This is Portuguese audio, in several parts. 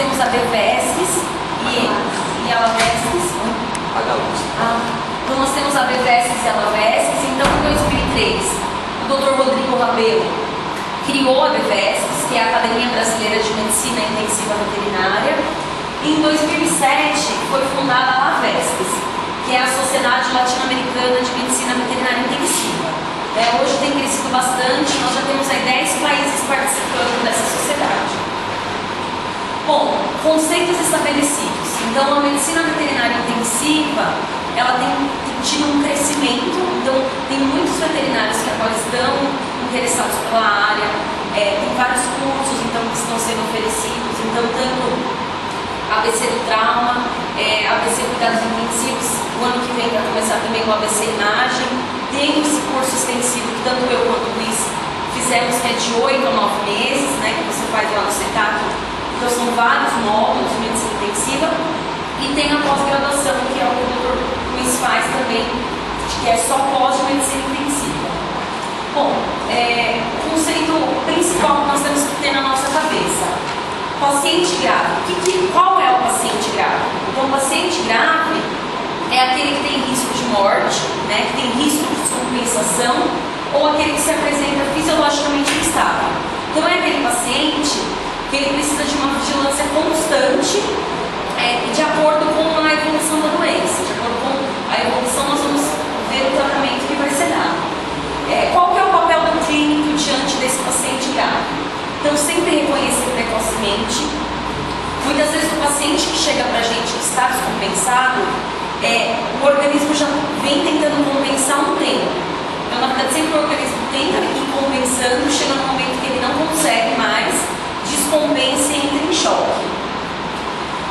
temos a BVS e a Lavesques. Então nós temos a BVS e a Lavesques. Então em 2003, o Dr. Rodrigo Rabelo criou a BVS, que é a Academia Brasileira de Medicina Intensiva Veterinária. E em 2007 foi fundada a Lavesques, que é a Sociedade Latino-Americana de Medicina Veterinária Intensiva. Hoje tem crescido bastante, nós já temos aí 10 países participando dessa sociedade. Bom, conceitos estabelecidos. Então, a medicina veterinária intensiva, ela tem tido um crescimento, então tem muitos veterinários que agora estão interessados pela área, tem vários cursos então, que estão sendo oferecidos, então tanto ABC do trauma, ABC cuidados intensivos, o ano que vem vai começar também o ABC imagem, tem esse curso extensivo que tanto eu quanto o Luiz fizemos, que é de 8 a 9 meses, né, que você faz lá no CETAC. Então são vários módulos de medicina intensiva, e tem a pós-graduação, que é o que o Dr. Luiz faz também, que é só pós de medicina intensiva. Bom, o conceito principal que nós temos que ter na nossa cabeça: paciente grave. Qual é o paciente grave? Então, o paciente grave é aquele que tem risco de morte, né, que tem risco de descompensação, ou aquele que se apresenta fisiologicamente instável. Então, é aquele paciente que ele precisa de uma vigilância constante, de acordo com a evolução da doença. De acordo com a evolução, nós vamos ver o tratamento que vai ser dado. Qual que é o papel do clínico diante desse paciente grave? Então, sempre reconhecer precocemente. Muitas vezes o paciente que chega para a gente que está descompensado, o organismo já vem tentando compensar um tempo. Então, na verdade, sempre o organismo tenta ir compensando, chega no momento que ele não consegue mais, descompensa e entra em choque.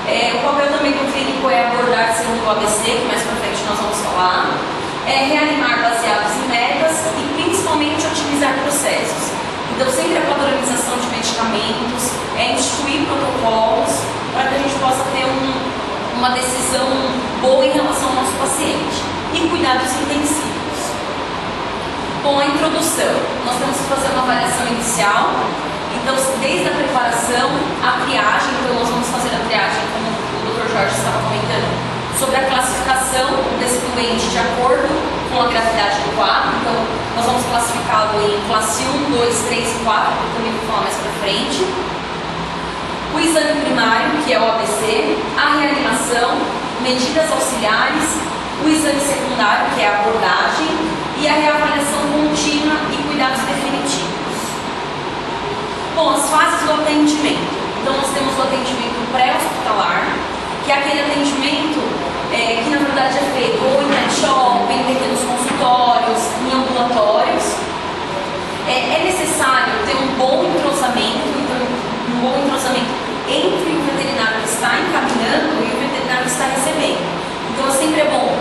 O papel também do clínico é abordar segundo o ABC, que mais para frente nós vamos falar, reanimar baseados em metas e principalmente otimizar processos. Então, sempre a padronização de medicamentos, instituir protocolos para que a gente possa ter uma decisão boa em relação ao nosso paciente. E cuidados intensivos. Bom, a introdução. Nós temos que fazer uma avaliação inicial. Então, desde a preparação, a triagem. Então, nós vamos fazer a triagem, como o Dr. Jorge estava comentando, sobre a classificação desse doente de acordo com a gravidade do quadro. Então, nós vamos classificá-lo em classe 1, 2, 3 e 4, que eu também vou falar mais para frente. O exame primário, que é o ABC, a reanimação, medidas auxiliares, o exame secundário, que é a abordagem, e a reavaliação contínua e cuidados definitivos. Bom, as fases do atendimento. Então, nós temos o atendimento pré-hospitalar, que é aquele atendimento que na verdade é feito ou em pet shop, em pequenos consultórios, em ambulatórios. É necessário ter um bom entrosamento, entre o veterinário que está encaminhando e o veterinário que está recebendo. Então sempre é bom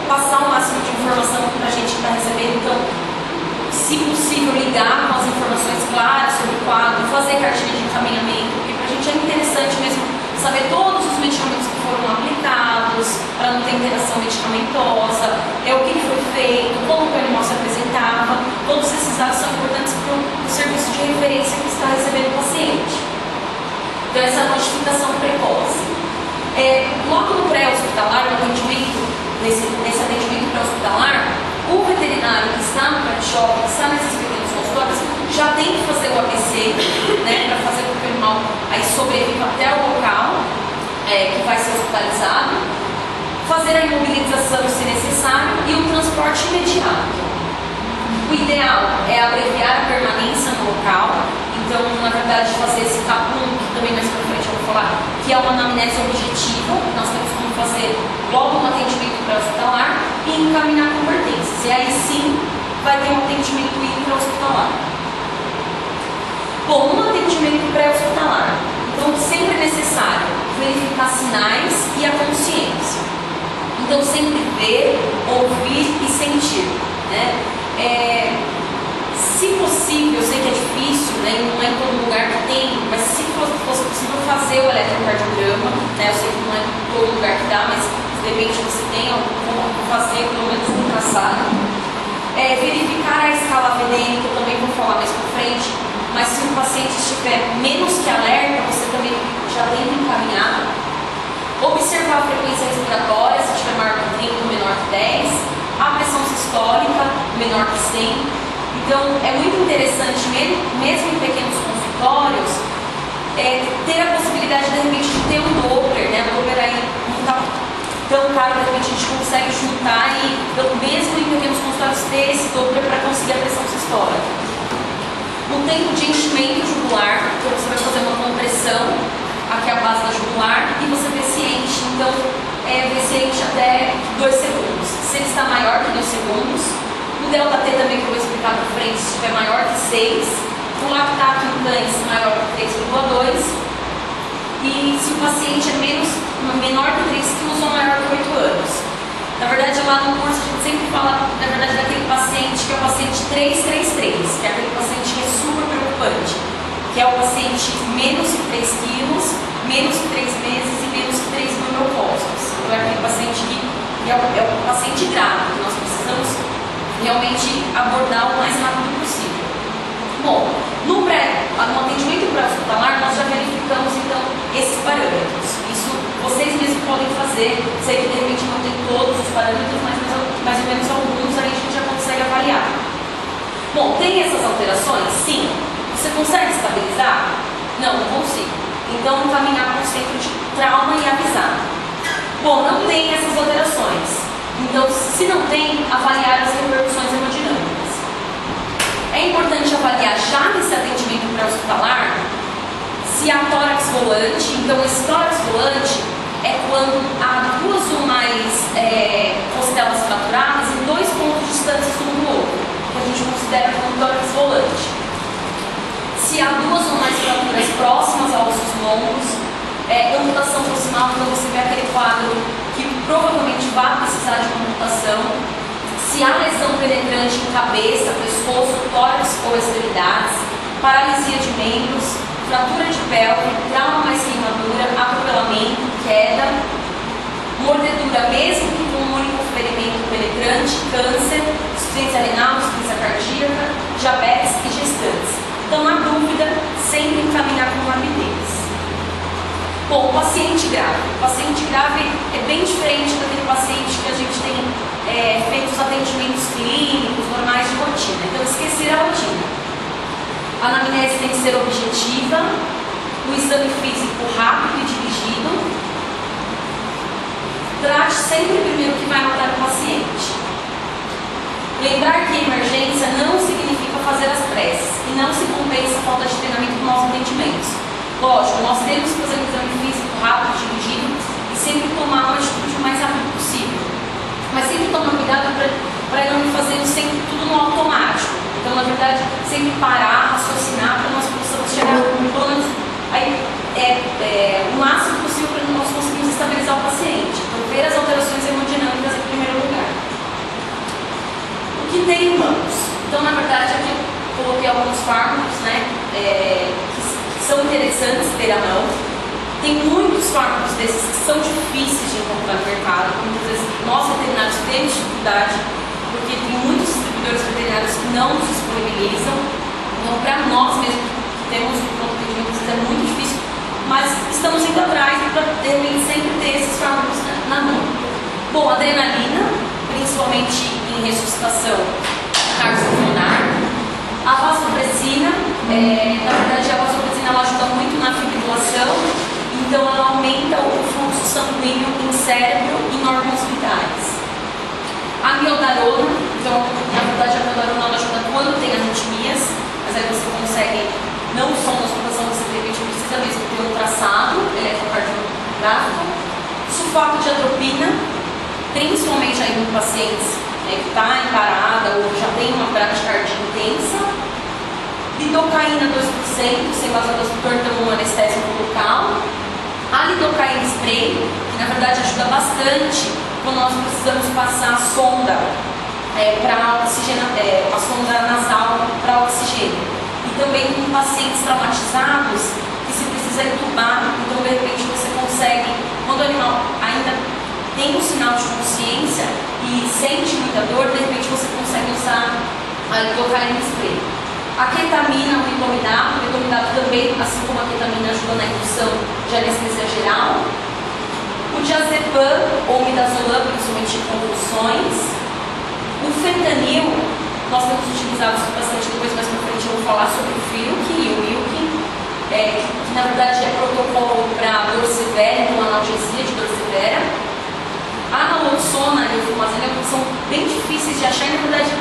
passar o máximo de informação para a gente que está recebendo. Então, se possível, ligar com as informações claras sobre o quadro, fazer cartilha de encaminhamento, porque para a gente é interessante mesmo saber todos os medicamentos que foram aplicados, para não ter interação medicamentosa, o que foi feito, como o animal se apresentava. Todos esses dados são importantes para o serviço de referência que está recebendo o paciente. Então, essa notificação precoce. Logo no pré-hospitalar, no atendimento, nesse atendimento pré-hospitalar, o veterinário que está no pet shop, que está nesses pequenos consultórios, já tem que fazer o ABC, né, para fazer com que o animal aí sobreviva até o local que vai ser hospitalizado, fazer a imobilização se necessário e o transporte imediato. O ideal é abreviar a permanência no local. Então, na verdade, fazer esse CAPUM, que também mais pra frente eu vou falar, que é uma anamnese objetiva, que nós temos como fazer logo no atendimento pré-hospitalar e encaminhar convertências. E aí sim, vai ter um atendimento intra-hospitalar. Bom, no atendimento pré-hospitalar, então sempre é necessário verificar sinais e a consciência. Então, sempre ver, ouvir e sentir, né? Se possível, eu sei que é difícil, né, não é em todo lugar que tem, mas se fosse possível fazer o eletrocardiograma, né, eu sei que não é em todo lugar que dá, mas de repente você tem como fazer pelo menos um traçado. Verificar a escala VDN, que eu também vou falar mais pra frente, mas se o paciente estiver menos que alerta, você também já tenta encaminhar. Observar a frequência respiratória, se estiver maior que 30 ou menor que 10. A pressão sistólica, menor que 100. Então, é muito interessante, mesmo em pequenos consultórios, ter a possibilidade, de repente, de ter um Doppler, né? O Doppler aí não está tão caro, de repente a gente consegue juntar e, mesmo em pequenos consultórios, ter esse Doppler para conseguir a pressão sistólica. O tempo de enchimento jugular, então você vai fazer uma compressão aqui à base da jugular e você vê se enche, então vê se enche até 2 segundos. Se ele está maior que 2 segundos, o delta T também, que eu vou explicar para frente, se estiver maior que 6, o lactato em cães maior que 3,2 e se o paciente é menor que 3 kg ou maior que 8 anos. Na verdade, lá no curso a gente sempre fala, na verdade, daquele paciente que é o paciente 333, que é aquele paciente que é super preocupante, que é o paciente menos de 3 quilos, menos de 3 meses e menos de 3 microcosmos. Então é aquele paciente que é o paciente grave, que nós precisamos realmente abordar o mais rápido possível. Bom, no atendimento pré-hospitalar nós já verificamos então esses parâmetros. Isso vocês mesmos podem fazer, sei que de repente não tem todos os parâmetros, mas mais ou menos alguns aí a gente já consegue avaliar. Bom, tem essas alterações? Sim. Você consegue estabilizar? Não, não consigo. Então, encaminhar para o centro de trauma e avisar. Bom, não tem essas alterações. Então, se não tem, avaliar as repercussões hemodinâmicas. É importante avaliar já nesse atendimento pré-hospitalar se há tórax volante. Então, esse tórax volante é quando há 2 ou mais costelas fraturadas em 2 pontos distantes um do outro, que a gente considera como tórax volante. Se há 2 ou mais fraturas próximas aos ossos longos, amputação proximal, então você vê aquele quadro que provavelmente vai precisar de uma amputação. Se há lesão penetrante em cabeça, pescoço, tórax ou extremidades, paralisia de membros, fratura de pelve, trauma mais queimadura, atropelamento, queda, mordedura mesmo que com um único ferimento penetrante, câncer, insuficiência renal, insuficiência cardíaca, diabetes e gestantes. Então, na dúvida, sempre encaminhar com rapidez. Bom, o paciente grave. O paciente grave é bem diferente daquele paciente que a gente tem feito os atendimentos clínicos, normais de rotina. Então, esquecer a rotina. A anamnese tem que ser objetiva, o exame físico rápido e dirigido. Trate sempre primeiro o que vai matar o paciente. Lembrar que emergência não significa fazer as preces e não se compensa a falta de treinamento dos nossos atendimentos. Lógico, nós temos que fazer um exame físico rápido, dirigido e sempre tomar uma atitude o mais rápido possível. Mas sempre tomar cuidado para não ir fazendo sempre tudo no automático. Então, na verdade, sempre parar, raciocinar para nós possamos chegar pelo menos o máximo possível para nós conseguirmos estabilizar o paciente. Então, ver as alterações hemodinâmicas em primeiro lugar. O que tem em mãos? Então, na verdade, aqui eu coloquei alguns fármacos, né, que são interessantes ter à mão. Tem muitos fármacos desses que são difíceis de encontrar no mercado. Muitas vezes nós veterinários temos dificuldade, porque tem muitos distribuidores veterinários que não nos disponibilizam. Então, para nós mesmos que temos o pronto atendimento, é muito difícil, mas estamos indo atrás para sempre ter esses fármacos na mão. Bom, adrenalina, principalmente em ressuscitação cardiopulmonar. A vasopressina, na verdade a vasopressina ela ajuda muito na fibrilação, então ela aumenta o fluxo sanguíneo em cérebro e em órgãos vitais. A miodarona, então na verdade a miodarona ela ajuda quando tem arritmias, mas aí você consegue, não só na auscultação, você de repente precisa mesmo ter um traçado eletrocardiográfico. Sulfato de atropina, principalmente aí em pacientes que está emparada ou já tem uma bradicardia intensa. Lidocaína 2%, sem vasoconstritor, então um anestésico local. A lidocaína spray, que na verdade ajuda bastante quando nós precisamos passar a sonda para oxigênio, a sonda nasal para oxigênio. E também com pacientes traumatizados que se precisa entubar, então de repente você consegue, quando o animal ainda tem um sinal de consciência e sente muita dor, de repente você consegue usar a lidocaína spray. A ketamina, o metominato também, assim como a ketamina, ajuda na indução de anestesia geral. O diazepam ou midazolam, principalmente em convulsões. O fentanil, nós temos utilizado bastante, depois mais pra frente eu vou falar sobre o Fiuk e o Milking, que na verdade é protocolo para dor severa, então analgesia de dor severa. A naloxona e o fumazina são bem difíceis de achar e na verdade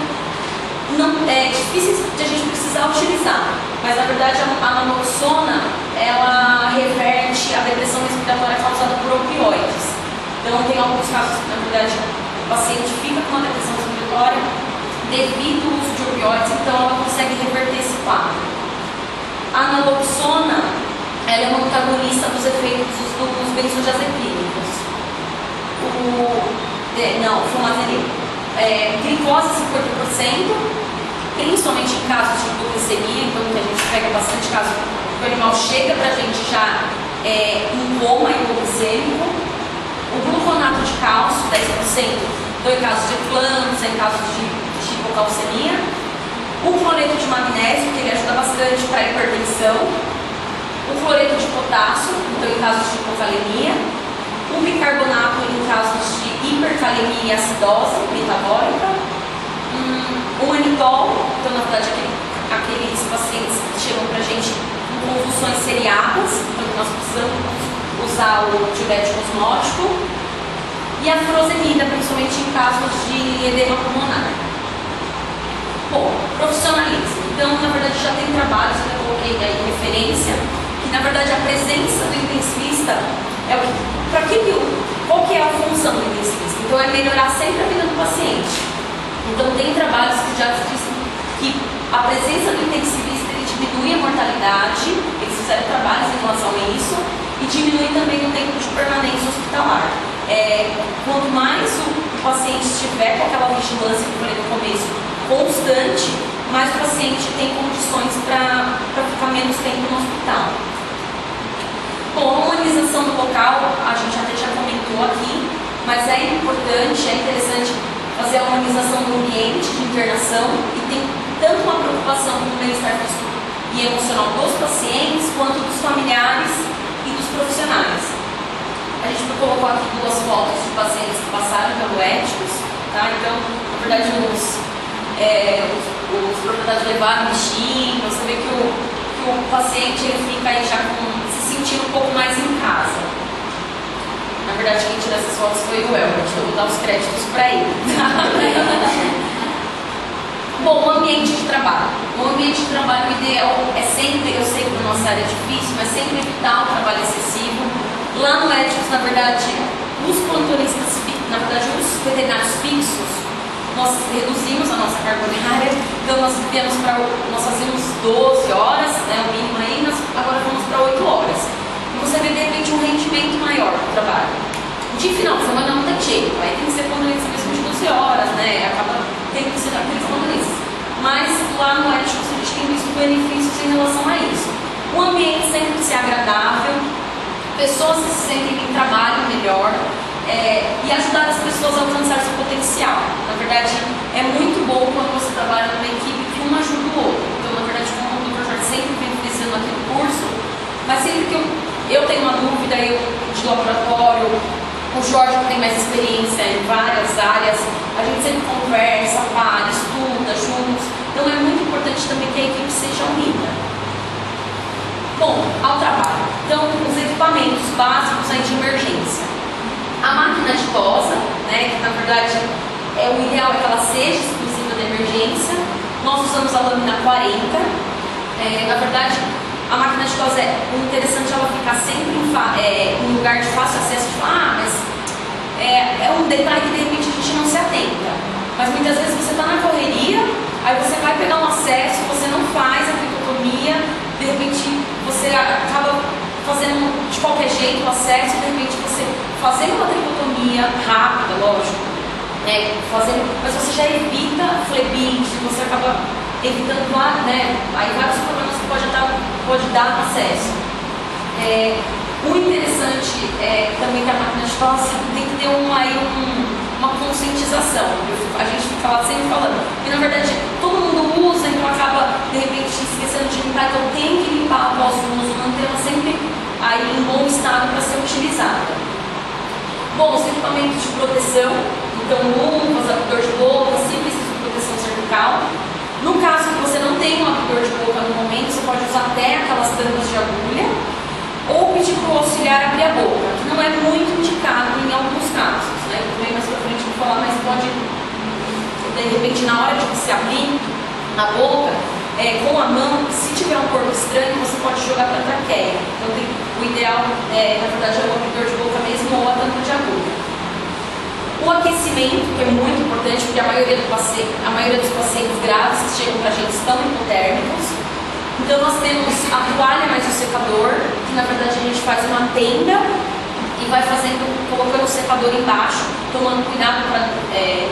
não é difícil de a gente precisar utilizar, mas na verdade a naloxona ela reverte a depressão respiratória causada por opioides. Então tem alguns casos que na verdade o paciente fica com uma depressão respiratória devido ao uso de opioides, então ela consegue reverter esse quadro. A naloxona ela é uma antagonista dos efeitos dos benzodiazepínicos. Fumazanil. Glicose 50%, principalmente em casos de hipoglicemia, então que a gente pega bastante caso que o animal chega pra gente já em coma hipoglicêmico. O gluconato de cálcio, 10%, então em casos de eclâmpsia, em casos de hipocalcemia. O cloreto de magnésio, que ele ajuda bastante para a hipertensão. O cloreto de potássio, então em casos de hipocalemia. O bicarbonato em casos de hipercalemia e acidose metabólica. O manitol, então na verdade aqueles pacientes que chegam para a gente com convulsões seriadas, então nós precisamos usar o diurético osmótico. E a furosemida, principalmente em casos de edema pulmonar. Bom, profissionalismo. Então, na verdade, já tem trabalhos que eu coloquei aí em referência, que na verdade a presença do intensivista qual que é a função do intensivista? Então é melhorar sempre a vida do paciente. Então tem trabalhos que já dizem que a presença do intensivista ele diminui a mortalidade, eles fizeram trabalhos em relação a isso, e diminui também o tempo de permanência hospitalar. Quanto mais o paciente estiver com aquela vigilância que eu falei no começo, constante, mais o paciente tem condições para ficar menos tempo no hospital. Bom, a humanização do local, a gente até já comentou aqui, mas é importante, é interessante fazer a humanização do ambiente de internação e tem tanto uma preocupação com o bem-estar físico e emocional dos pacientes, quanto dos familiares e dos profissionais. A gente colocou aqui duas fotos de pacientes que passaram pelo éticos, tá? Então, na verdade, os proprietários levaram bichinho, você vê que o paciente ele fica aí já se sentindo um pouco mais em casa. Na verdade, quem tirou essas fotos foi o Elbert, eu vou dar os créditos para ele. Bom, o ambiente de trabalho. O ambiente de trabalho ideal é sempre, eu sei que na nossa área é difícil, mas sempre evitar o trabalho excessivo. Lá no Éticos, na verdade, os plantonistas, na verdade, os veterinários fixos, nós reduzimos a nossa carga horária, então nós fazíamos 12 horas, né, o mínimo aí, agora vamos para 8 horas. E você vê, de repente, um rendimento maior do trabalho. De final de semana não tem jeito, aí tem que ser plantonista mesmo de 12 horas, né, acaba tendo que ser aqueles plantonistas. Mas lá no Éticos a gente tem visto benefícios em relação a isso. O ambiente sempre ser agradável, pessoas que se sentem em trabalho melhor, e ajudar as pessoas a alcançar seu potencial. Na verdade, é muito bom quando você trabalha numa equipe que um ajuda o outro. Então, na verdade, como o Dr. Jorge sempre vem oferecendo aqui no curso, mas sempre que eu tenho uma dúvida de laboratório, o Jorge tem mais experiência em várias áreas, a gente sempre conversa, para, estuda juntos. Então, é muito importante também que a equipe seja unida. Bom, ao trabalho. Então, os equipamentos básicos aí de emergência. A máquina de TOSA, né, que na verdade o ideal é que ela seja exclusiva da emergência. Nós usamos a lâmina 40. Na verdade, a máquina de TOSA o interessante é ela ficar sempre em lugar de fácil acesso. Mas é um detalhe que de repente a gente não se atenta. Mas muitas vezes você está na correria, aí você vai pegar um acesso, você não faz a tricotomia, de repente você acaba fazendo de qualquer jeito o acesso, de repente você fazendo uma tricotomia rápida, lógico, mas você já evita flebite, você acaba evitando aí vários problemas que pode dar no acesso. O interessante também que a máquina de TOSA tem que ter uma conscientização. A gente fica lá sempre falando, e na verdade todo mundo usa, então acaba de repente aí em bom estado para ser utilizada. Bom, os equipamentos de proteção, então luvas, abridor de boca, sempre precisa de proteção cervical. No caso que você não tem um abridor de boca no momento, você pode usar até aquelas tampas de agulha ou pedir para o auxiliar abrir a boca, que não é muito indicado em alguns casos, né? Também mais pra frente eu vou falar, mas pode, de repente, na hora de você abrir a boca, com a mão, se tiver um corpo estranho, você pode jogar para a traqueia. Então, o ideal, na verdade, é o abridor de boca mesmo ou a tampa de agulha. O aquecimento, que é muito importante, porque a maioria dos pacientes graves que chegam para a gente estão hipotérmicos. Então nós temos a toalha mais o secador, que na verdade a gente faz uma tenda e vai colocando o secador embaixo, tomando cuidado para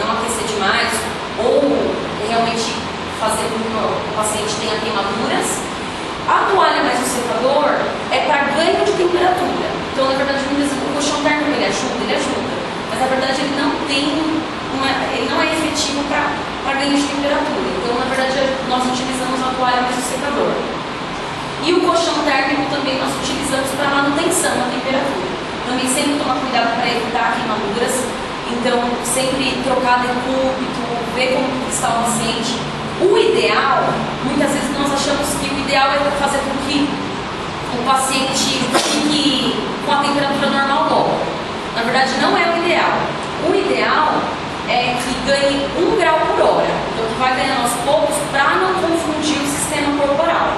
não aquecer demais ou realmente fazer com que o paciente tenha queimaduras. A toalha mais o secador é para ganho de temperatura. Então na verdade o colchão térmico ele ajuda. Mas na verdade ele não é efetivo para ganho de temperatura. Então na verdade nós utilizamos a toalha mais o secador. E o colchão térmico também nós utilizamos para manutenção da temperatura. Também sempre tomar cuidado para evitar queimaduras. Então sempre trocar decúbito, ver como está o paciente. O ideal, muitas vezes nós achamos que o ideal é fazer com que o paciente fique com a temperatura normal logo. Na verdade, não é o ideal. O ideal é que ganhe 1 grau por hora. Então, que vai ganhando aos poucos para não confundir o sistema corporal.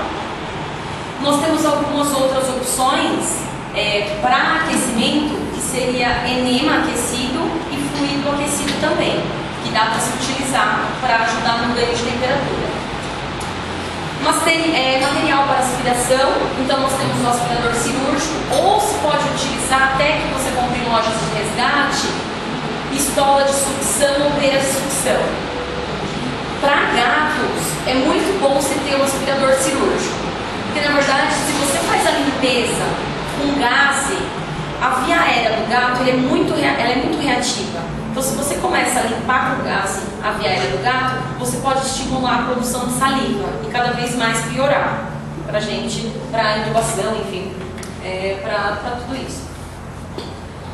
Nós temos algumas outras opções para aquecimento, que seria enema aquecido e fluido aquecido também, que dá para se utilizar para ajudar no ganho de temperatura. Mas tem material para aspiração, então nós temos o aspirador cirúrgico, ou se pode utilizar, até que você compre em lojas de resgate, pistola de sucção ou pera de sucção. Para gatos, é muito bom você ter um aspirador cirúrgico, porque na verdade, se você faz a limpeza com gaze, a via aérea do gato ela é muito reativa. Então, se você começa a limpar com gás a via aérea do gato, você pode estimular a produção de saliva e cada vez mais piorar para a intubação, enfim, para tudo isso.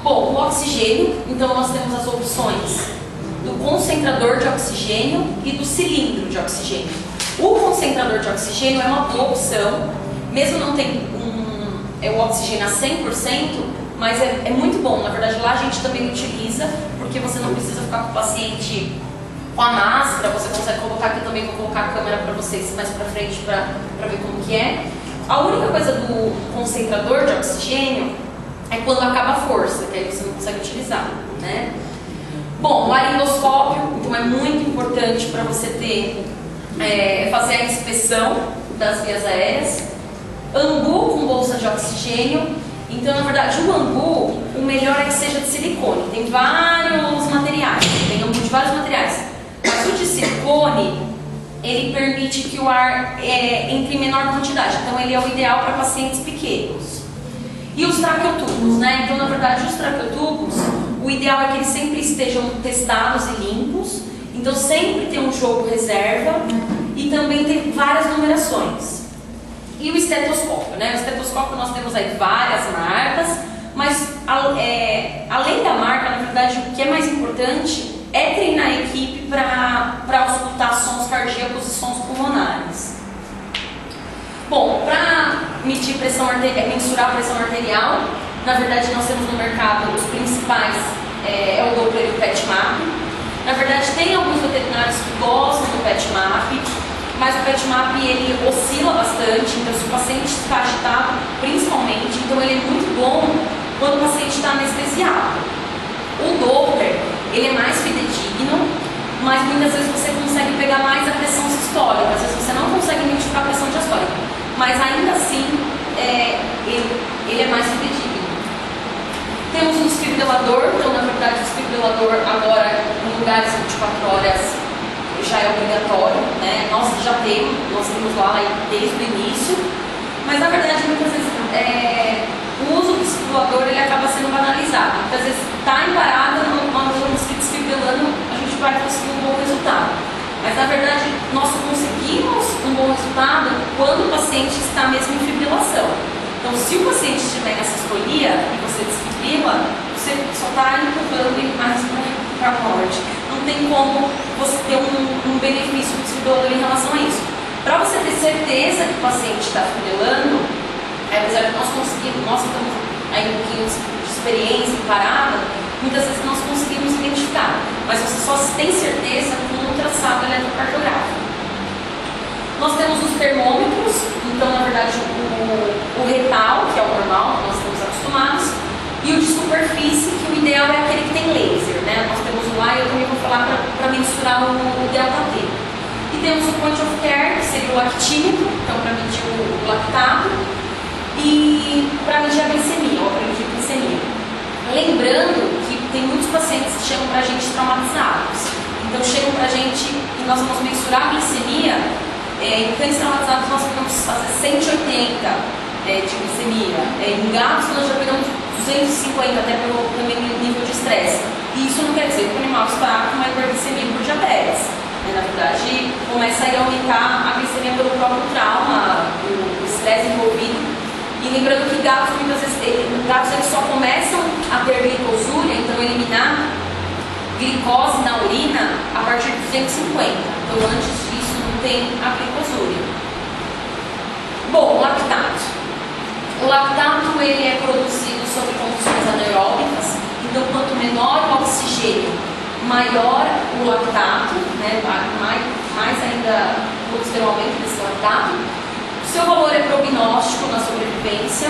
Bom, o oxigênio, então nós temos as opções do concentrador de oxigênio e do cilindro de oxigênio. O concentrador de oxigênio é uma boa opção, mesmo não tem o oxigênio a 100%, mas é muito bom. Na verdade, lá a gente também utiliza, porque você não precisa ficar com o paciente com a máscara, você consegue colocar aqui também, vou colocar a câmera para vocês mais para frente para ver como que é. A única coisa do concentrador de oxigênio é quando acaba a força, que aí você não consegue utilizar, né? Bom, o laringoscópio, então é muito importante para você fazer a inspeção das vias aéreas. Angu com bolsa de oxigênio. Então, na verdade, o angu, o melhor é que seja de silicone. Tem vários materiais, tem angu de vários materiais. Mas o de silicone, ele permite que o ar entre em menor quantidade. Então, ele é o ideal para pacientes pequenos. E os traqueotubos, né? Então, na verdade, os traqueotubos, o ideal é que eles sempre estejam testados e limpos. Então, sempre tem um jogo reserva e também tem várias numerações. E o estetoscópio, né? O estetoscópio nós temos aí várias marcas, mas além da marca, na verdade, o que é mais importante é treinar a equipe para auscultar sons cardíacos e sons pulmonares. Bom, para medir mensurar a pressão arterial, na verdade nós temos no mercado os principais, o Doppler e o PET-MAP. Na verdade, tem alguns veterinários que gostam do PET-MAP, mas o PET-MAP ele oscila bastante, então se o paciente está agitado, principalmente, então ele é muito bom quando o paciente está anestesiado. O Doppler, ele é mais fidedigno, mas muitas vezes você consegue pegar mais a pressão sistólica, às vezes você não consegue identificar a pressão diastólica, mas ainda assim ele é mais fidedigno. Temos um desfibrilador, então na verdade o desfibrilador agora em lugares 24 horas já é obrigatório, né? Nós temos lá desde o início, mas na verdade muitas vezes o uso do desfibrilador ele acaba sendo banalizado. Muitas vezes está em parada, nós vamos desfibrilando, a gente vai conseguir um bom resultado. Mas na verdade nós conseguimos um bom resultado quando o paciente está mesmo em fibrilação. Então, se o paciente estiver na sistolia e você desfibrila, você só está empurrando ele mais para a morte. Não tem como você ter um benefício do desfibrilador em relação a isso. Para você ter certeza que o paciente está fibrilando, apesar de nós estamos aí um pouquinho de experiência em parada, muitas vezes nós conseguimos identificar, mas você só tem certeza com um ultrassom eletrocardiográfico. Nós temos os termômetros, então na verdade o retal, que é o normal, que nós estamos acostumados, e o de superfície, que o ideal é aquele que tem laser, né? Nós temos um lá e eu também vou falar para mensurar o delta T. E temos o point of care, que seria o lactímetro, então para medir o lactato, e para medir a glicemia, ou para medir a glicemia. Lembrando que tem muitos pacientes que chegam para a gente traumatizados. Então chegam para a gente e nós vamos mensurar a glicemia. Em cães traumatizados nós podemos fazer 180 de glicemia. Em gatos nós já pegamos 250, até pelo também nível de estresse. E isso não quer dizer que o animal está com uma hiperglicemia por diabetes. Na verdade, começa a aumentar a glicemia pelo próprio trauma, o estresse envolvido. E lembrando que gatos, muitas vezes, eles só começam a ter glicosúria, então eliminar glicose na urina a partir de 250. Então antes disso não tem a glicosúria. Bom, o lactato. O lactato ele é produzido sob condições anaeróbicas, então quanto menor o oxigênio, maior o lactato, né? mais ainda pode ter um aumento desse lactato. Seu valor é prognóstico na sobrevivência,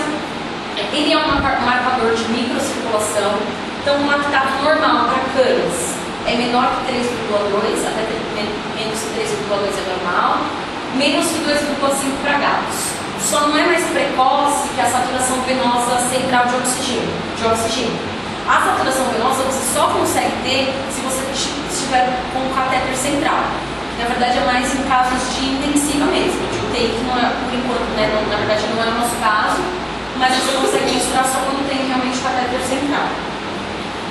ele é um marcador de microcirculação, então um lactato normal para cães é menor que 3,2, até menos que 3,2 é normal, menos que 2,5 para gatos. Só não é mais precoce que a saturação venosa central de oxigênio. A saturação venosa você só consegue ter se você estiver com o catéter central. Na verdade é mais em casos de intensiva mesmo, de UTI, que não é, por enquanto, né, na verdade não é o nosso caso, mas você consegue mensurar só quando tem realmente o catéter central.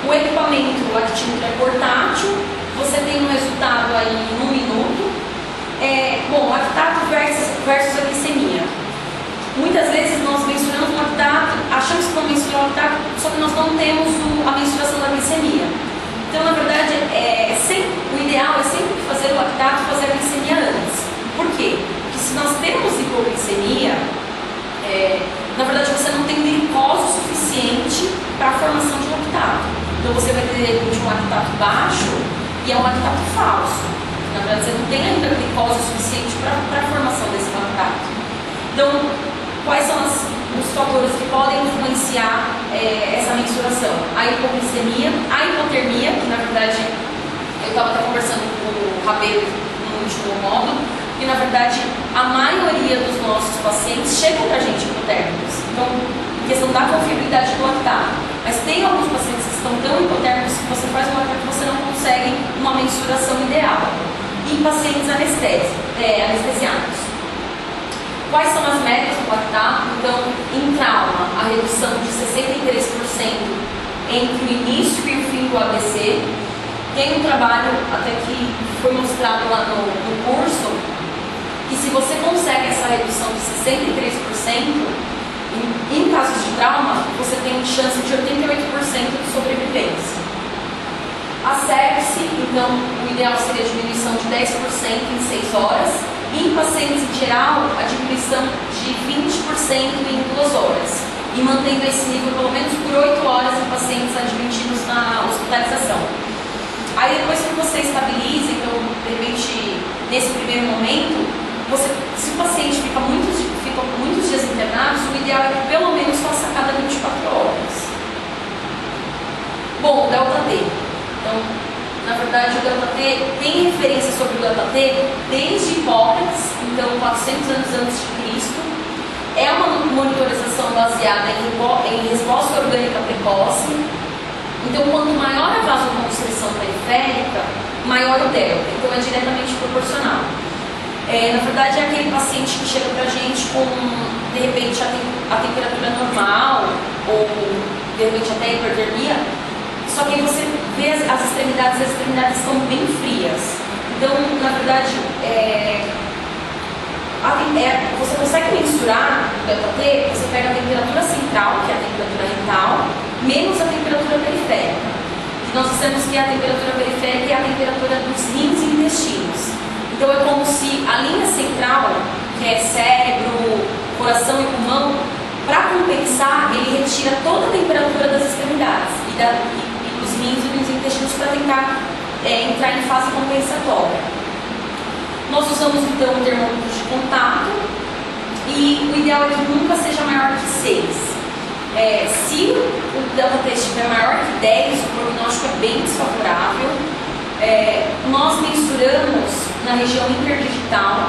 O equipamento, o lactímetro é portátil, você tem um resultado aí em 1 minuto. Bom, lactato versus a glicemia. Muitas vezes nós mensuramos o lactato, achamos que vamos mensurar o lactato, só que nós não temos a mensuração da glicemia. Então, na verdade, o ideal é sempre fazer o lactato e fazer a glicemia antes. Por quê? Porque se nós temos hipoglicemia, na verdade você não tem glicose suficiente para a formação de lactato. Então você vai ter de repente um lactato baixo e é um lactato falso. Na verdade você não tem ainda glicose suficiente para a formação desse lactato. Então, quais são os fatores que podem influenciar essa mensuração? A hipoglicemia, a hipotermia, que na verdade eu estava até conversando com o Rabelo no último módulo, que na verdade a maioria dos nossos pacientes chegam para a gente hipotérmicos. Então, em questão da confiabilidade do lactato. Mas tem alguns pacientes que estão tão hipotérmicos que você faz um lactato que você não consegue uma mensuração ideal. E pacientes anestesiados. Quais são as médias do lactato? Então, em trauma, a redução de 63% entre o início e o fim do ABC. Tem um trabalho até que foi mostrado lá no curso, que se você consegue essa redução de 63%, em casos de trauma, você tem uma chance de 88% de sobrevivência. A sepse, então, o ideal seria a diminuição de 10% em 6 horas. E em pacientes em geral, a diminuição de 20% em 2 horas. E mantendo esse nível pelo menos por 8 horas em pacientes admitidos na hospitalização. Aí depois que você estabiliza, então, de repente, nesse primeiro momento, se o paciente fica muitos dias internado, o ideal é que pelo menos faça a cada 24 horas. Bom, o delta T. Então, na verdade, o delta T tem referência sobre o delta T desde Hipócrates, então 400 anos antes de Cristo. É uma monitorização baseada em resposta orgânica precoce. Então, quanto maior a vasoconstrição periférica, maior o delta. Então, é diretamente proporcional. Na verdade, é aquele paciente que chega pra gente com, de repente, a temperatura normal, ou de repente até hipertermia, só que aí você vê as extremidades estão bem frias. Então, na verdade, você consegue mensurar o ΔT, você pega a temperatura central, que é a temperatura retal, menos a temperatura periférica. E nós dissemos que a temperatura periférica é a temperatura dos rins e intestinos. Então é como se a linha central, que é cérebro, coração e pulmão, para compensar, ele retira toda a temperatura das extremidades e dos rins e dos intestinos para tentar entrar em fase compensatória. Nós usamos então o termômetro de contato e o ideal é que nunca seja maior que 6. Se o ΔT estiver maior que 10, o prognóstico é bem desfavorável. Nós mensuramos na região interdigital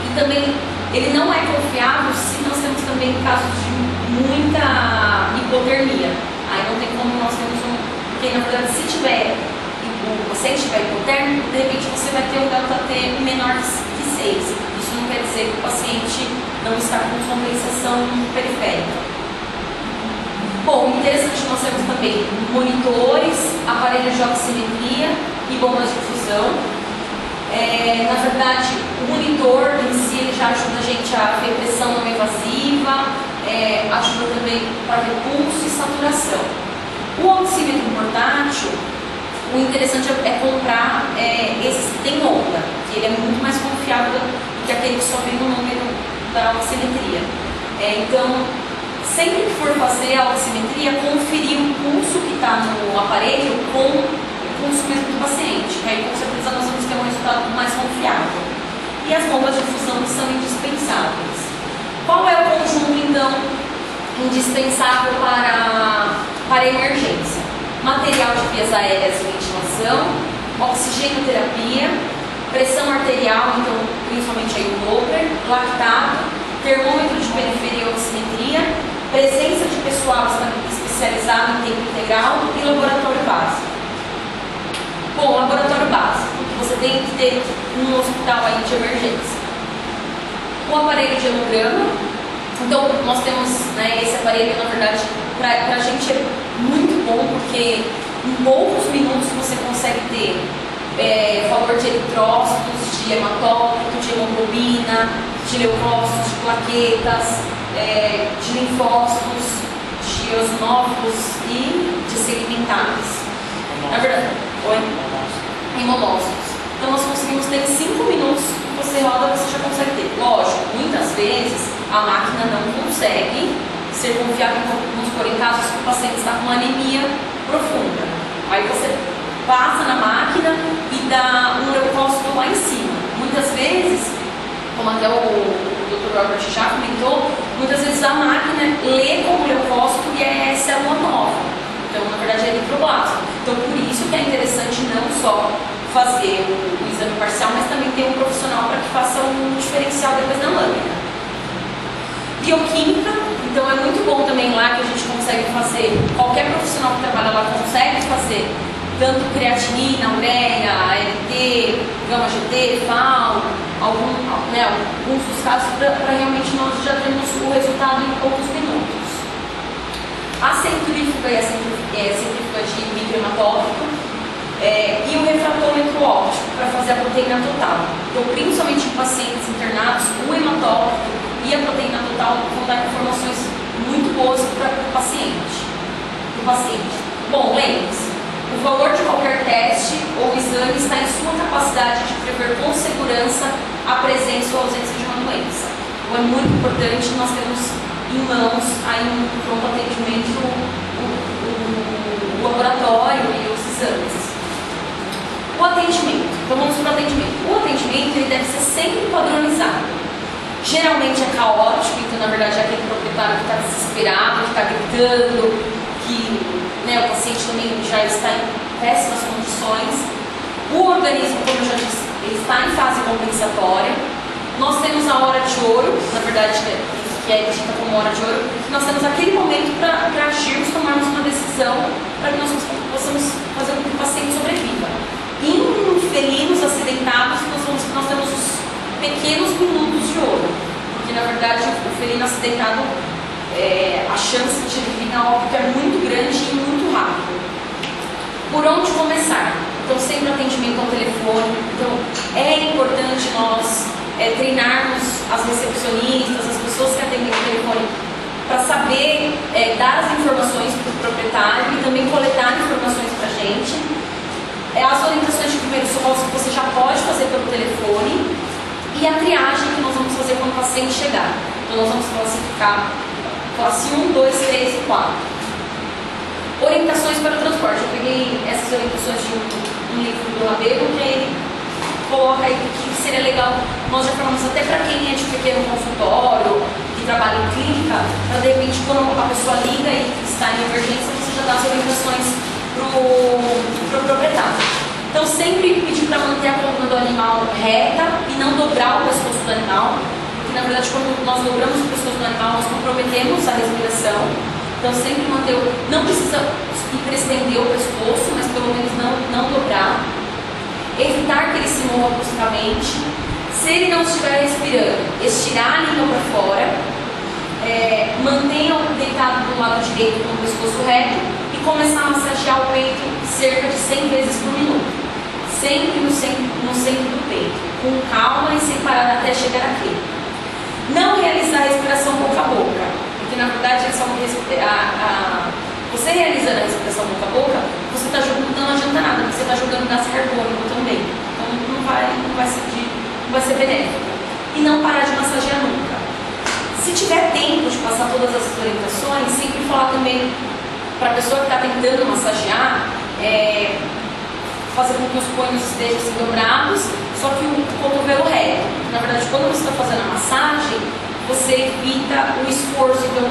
e também ele não é confiável se nós temos também casos de muita hipotermia. Aí não tem como nós temos porque na verdade se o paciente estiver hipotérmico, de repente você vai ter um ΔT menor que 6. Isso não quer dizer que o paciente não está com compensação periférica. Bom, interessante, nós temos também monitores, aparelhos de oximetria e bombas de infusão. Na verdade, o monitor em si ele já ajuda a gente a ver pressão não invasiva, ajuda também para repulso e saturação. O oxímetro portátil, o interessante é comprar esses que tem onda, que ele é muito mais confiável do que aquele que só vem no número da oximetria. Então, sempre que for fazer a oximetria, conferir o pulso que está no aparelho com o pulso mesmo do paciente, que aí com certeza nós vamos ter um resultado mais confiável. E as bombas de infusão que são indispensáveis. Qual é o conjunto, então, indispensável para emergência? Material de vias aéreas e ventilação, oxigenoterapia, pressão arterial, então principalmente aí o Doppler, lactato, termômetro de periferia e oximetria, presença de pessoal especializado em tempo integral e laboratório básico. Bom, laboratório básico, que você tem que ter num hospital aí de emergência. O aparelho de hemograma, então nós temos esse aparelho, na verdade, para a gente é muito bom, porque em poucos minutos você consegue ter valor de eritrócitos, de hematócrito, de hemoglobina, de leucócitos, de plaquetas, de linfócitos, de eosinófilos e de segmentares. Na verdade, hemolócitos. Então nós conseguimos ter em 5 minutos que você roda, você já consegue ter. Lógico, muitas vezes a máquina não consegue ser confiável, vamos supor, em casos que o paciente está com anemia profunda. Aí você passa na máquina e dá um leucócito lá em cima. Muitas vezes, como até o Dr. Robert já comentou, muitas vezes a máquina lê como leucócito e é célula nova. Então, na verdade, é eritroblasto. Então, por isso que é interessante não só fazer o exame parcial, mas também ter um profissional para que faça um diferencial depois da lâmina. Bioquímica, então é muito bom também lá que a gente consegue fazer, qualquer profissional que trabalha lá consegue fazer tanto creatinina, ureia, ALT, gama-GT, FAO, alguns dos casos para realmente nós já termos o resultado em poucos minutos. A centrífuga e a centrífuga de microhematócrito e o refratômetro óptico para fazer a proteína total. Então, principalmente em pacientes internados, o hematócrito e a proteína total vão dar informações muito boas para o paciente. Bom, lembre-se, o valor de qualquer teste ou exame está em sua capacidade de prever com segurança a presença ou ausência de uma doença. Então é muito importante nós termos em mãos aí no pronto atendimento o laboratório e os exames. O atendimento. Então vamos para o atendimento. O atendimento ele deve ser sempre padronizado. Geralmente é caótico, então na verdade é aquele proprietário que está desesperado, que está gritando, que o paciente também já está em péssimas condições. O organismo, como eu já disse, ele está em fase compensatória. Nós temos a hora de ouro, na verdade que é dita como hora de ouro, que nós temos aquele momento para agirmos, tomarmos uma decisão para que nós possamos fazer com que o paciente sobreviva. Em felinos acidentados, nós temos os pequenos minutos de ouro, porque na verdade o felino acidentado, a chance de ele vir a óbito é muito grande e muito rápido. Por onde começar? Então sempre atendimento ao telefone. Então é importante nós treinarmos as recepcionistas, as pessoas que atendem o telefone, para saber dar as informações para o proprietário e também coletar informações para a gente. As orientações de primeiros socorros que você já pode fazer pelo telefone e a triagem que nós vamos fazer quando o paciente chegar. Então nós vamos classificar classe 1, 2, 3 e 4. Orientações para o transporte. Eu peguei essas orientações de um livro do Rabelo, que ele coloca aí que seria legal nós já falamos até para quem é de pequeno consultório, que trabalha em clínica, para de repente quando a pessoa liga e está em emergência, você já dá as orientações para o proprietário. Então sempre pedir para manter a coluna do animal reta e não dobrar o pescoço do animal, porque na verdade quando nós dobramos o pescoço do animal, nós comprometemos a respiração. Então sempre manter, não precisa hiperestender o pescoço, mas pelo menos não dobrar. Evitar que ele se mova bruscamente. Se ele não estiver respirando, estirar a língua para fora. Mantenha-o deitado do lado direito com o pescoço reto e começar a massagear o peito cerca de 100 vezes por minuto. Sempre no centro do peito, com calma e sem parar até chegar aqui. Não realizar a respiração boca a boca, porque na verdade você realizando a respiração boca a boca, você está jogando, não adianta nada, porque você está jogando gás carbônico também. Então não vai ser benéfico. E não parar de massagear nunca. Se tiver tempo de passar todas essas orientações, sempre falar também para a pessoa que está tentando massagear, fazer com que os punhos estejam assim dobrados, só que o cotovelo reto. Na verdade, quando você está fazendo a massagem, você evita o esforço, então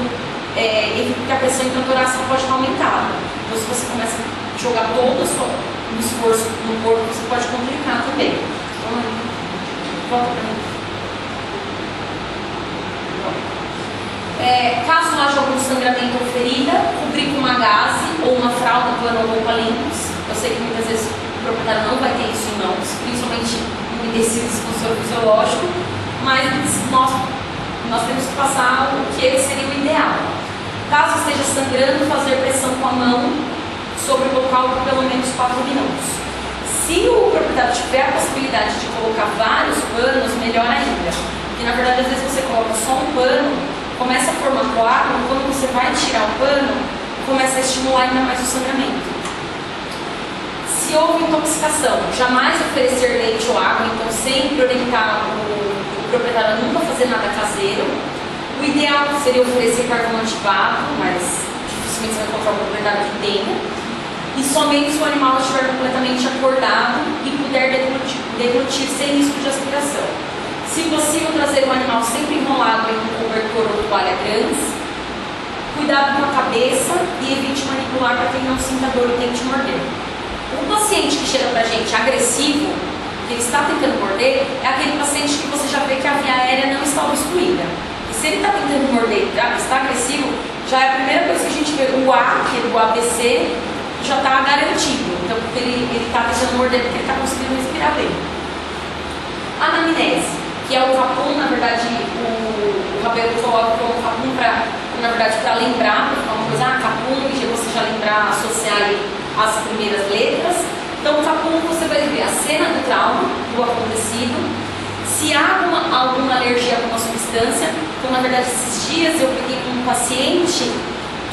evita que a pressão intratorácica pode estar aumentada. Então, se você começa a jogar todo o esforço no corpo, você pode complicar também. Então, volta para mim. Caso haja algum sangramento ou ferida, cobrir com uma gaze ou uma fralda, pano ou roupa limpos. Eu sei que muitas vezes o proprietário não vai ter isso em mãos, principalmente em tecidos com soro fisiológico, mas nós temos que passar o que seria o ideal. Caso esteja sangrando, fazer pressão com a mão sobre o local por pelo menos 4 minutos. Se o proprietário tiver a possibilidade de colocar vários panos, melhor ainda. Porque na verdade, às vezes você coloca só um pano, começa a formar coágulo, quando você vai tirar o pano, começa a estimular ainda mais o sangramento. Se houve intoxicação, jamais oferecer leite ou água, então sempre orientar o proprietário a nunca fazer nada caseiro. O ideal seria oferecer carvão ativado, mas dificilmente você vai encontrar um proprietário que tenha. E somente se o animal estiver completamente acordado e puder deglutir sem risco de aspiração. Se possível, trazer o animal sempre enrolado em um cobertor ou toalha grandes. Cuidado com a cabeça e evite manipular para que ele não sinta dor e tente morder. Um paciente que chega para a gente agressivo, que ele está tentando morder, é aquele paciente que você já vê que a via aérea não está obstruída. E se ele está tentando morder, está agressivo, já é a primeira coisa que a gente vê. O A, que é do ABC, já está garantido. Então, porque ele está tentando morder porque ele está conseguindo respirar bem. Anamnese, que é o capum, na verdade, o Rabelo coloca como capum para lembrar, para ficar uma coisa, capum, e você já lembrar, associar as primeiras letras. Então, o capum você vai ver a cena do trauma, do acontecido, se há alguma alergia a alguma substância. Então, na verdade, esses dias eu peguei um paciente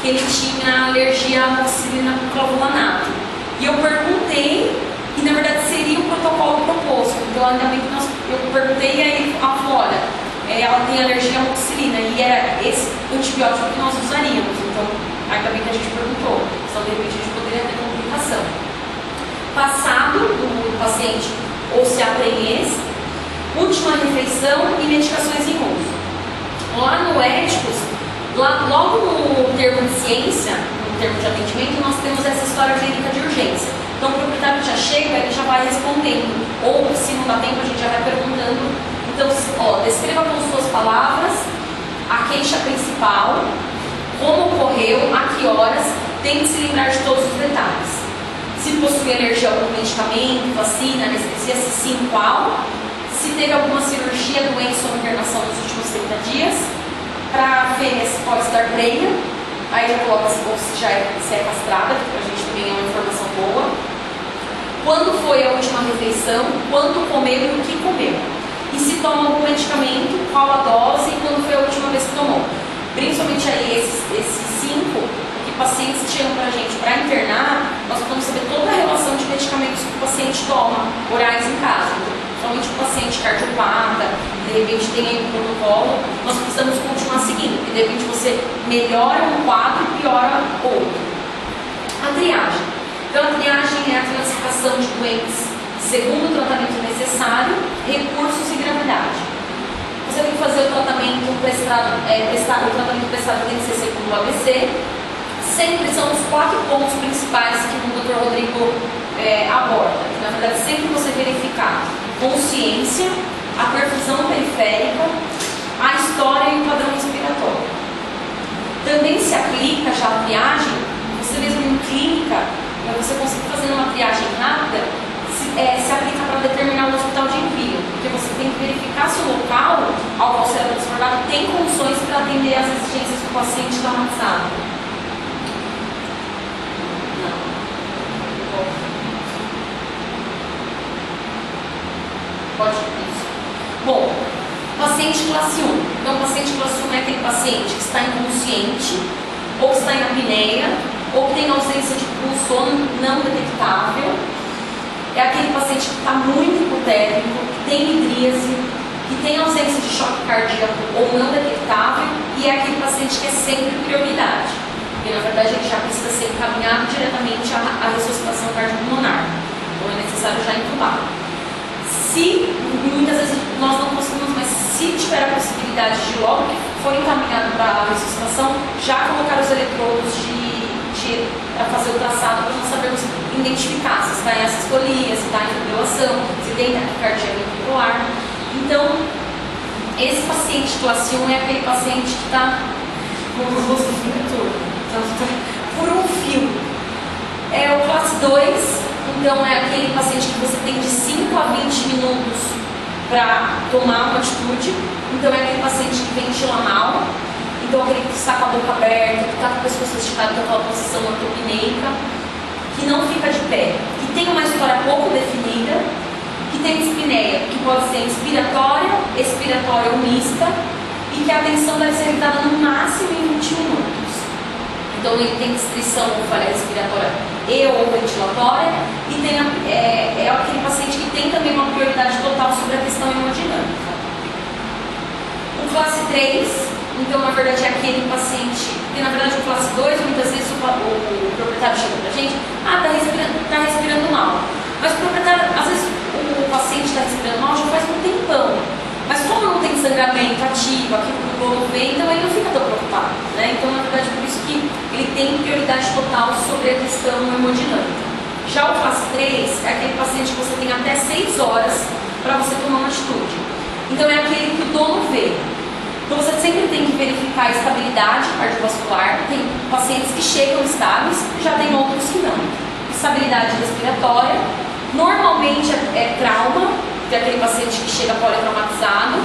que ele tinha alergia à amoxicilina com clavulanato. E eu perguntei, e na verdade seria o protocolo proposto. Então, ainda bem que eu perguntei e aí ele falou, olha, ela tem alergia à amoxicilina, e era esse antibiótico que nós usaríamos. Então, ainda bem que a gente perguntou, senão de repente a gente poderia ter complicação. Passado do paciente ou se aprenhece, última refeição e medicações em uso. Lá no Éticos, logo no termo de ciência, no termo de atendimento, nós temos essa história clínica de urgência. Então o proprietário já chega, ele já vai respondendo, ou se não dá tempo a gente já vai perguntando. Então, descreva com suas palavras a queixa principal, como ocorreu, a que horas, tem que se lembrar de todos os detalhes. Se possui alergia a algum medicamento, vacina, anestesia, se sim, qual. Se teve alguma cirurgia, doença ou internação nos últimos 30 dias. Para a fêmea, se pode estar prenha. Aí já coloca se é castrada, que para a gente também é uma informação boa. Quando foi a última refeição, quanto comeu e o que comeu. E se toma algum medicamento, qual a dose e quando foi a última vez que tomou. Principalmente aí esses 5 que pacientes chegam pra gente para internar, nós vamos saber toda a relação de medicamentos que o paciente toma, orais em casa. Principalmente o paciente cardiopata, de repente tem aí um protocolo, nós precisamos continuar seguindo, porque de repente você melhora um quadro e piora outro. A triagem. Então a triagem é a classificação de doentes segundo o tratamento necessário, recursos e gravidade. Você tem que fazer o tratamento prestado, o tratamento prestado tem que ser segundo o ABC. Sempre são os 4 pontos principais que o Dr. Rodrigo aborda. Na verdade, sempre você verificar consciência, a perfusão periférica, a história e o padrão respiratório. Também se aplica já a triagem, você mesmo em clínica, para você conseguir fazer uma triagem rápida, se aplica para determinar o hospital de envio, porque você tem que verificar se o local ao qual será transportado tem condições para atender às exigências do paciente traumatizado. Pode isso. Bom, paciente classe 1. Então, paciente classe 1 é aquele paciente que está inconsciente, ou que está em apneia, ou que tem ausência de pulso não detectável. É aquele paciente que está muito hipotérmico, que tem hidríase, que tem ausência de choque cardíaco ou não detectável, e é aquele paciente que é sempre prioridade. Porque, na verdade, ele já precisa ser encaminhado diretamente à ressuscitação cardiopulmonar. Então, é necessário já entubar. Se, muitas vezes nós não conseguimos, mas se tiver a possibilidade de logo que for encaminhado para a ressuscitação, já colocar os eletrodos para fazer o traçado, para nós sabermos identificar se está em assistolia, se está em fibrilação, se tem taquicardia ventricular. Então, esse paciente classe 1 é aquele paciente que está por um fio. É o classe 2, então é aquele paciente que você tem de 5 a 20 minutos para tomar uma atitude. Então é aquele paciente que ventila mal, então aquele que está com a boca aberta, que está com o pescoço esticado, que é aquela posição ortopneica, que não fica de pé, que tem uma história pouco definida, que tem dispneia, que pode ser inspiratória, expiratória ou mista, e que a atenção deve ser dada no máximo em 20 minutos. Então ele tem restrição ou falha respiratória e ou ventilatória, e tem é aquele paciente que tem também uma prioridade total sobre a questão hemodinâmica. O classe 3, então na verdade é aquele paciente, que na verdade o classe 2, muitas vezes o proprietário chega pra gente, tá respirando mal. Mas o proprietário, às vezes o paciente está respirando mal já faz um tempão. Mas como não tem sangramento ativo, aquilo que o bolo vem, então ele não fica tão preocupado, né? Então, na verdade, por isso que ele tem prioridade total sobre a questão hemodinâmica. Já o classe 3 é aquele paciente que você tem até 6 horas para você tomar uma atitude. Então, é aquele que o dono vê. Então, você sempre tem que verificar a estabilidade cardiovascular. Tem pacientes que chegam estáveis, já tem outros que não. Estabilidade respiratória, normalmente é trauma, que é aquele paciente que chega politraumatizado.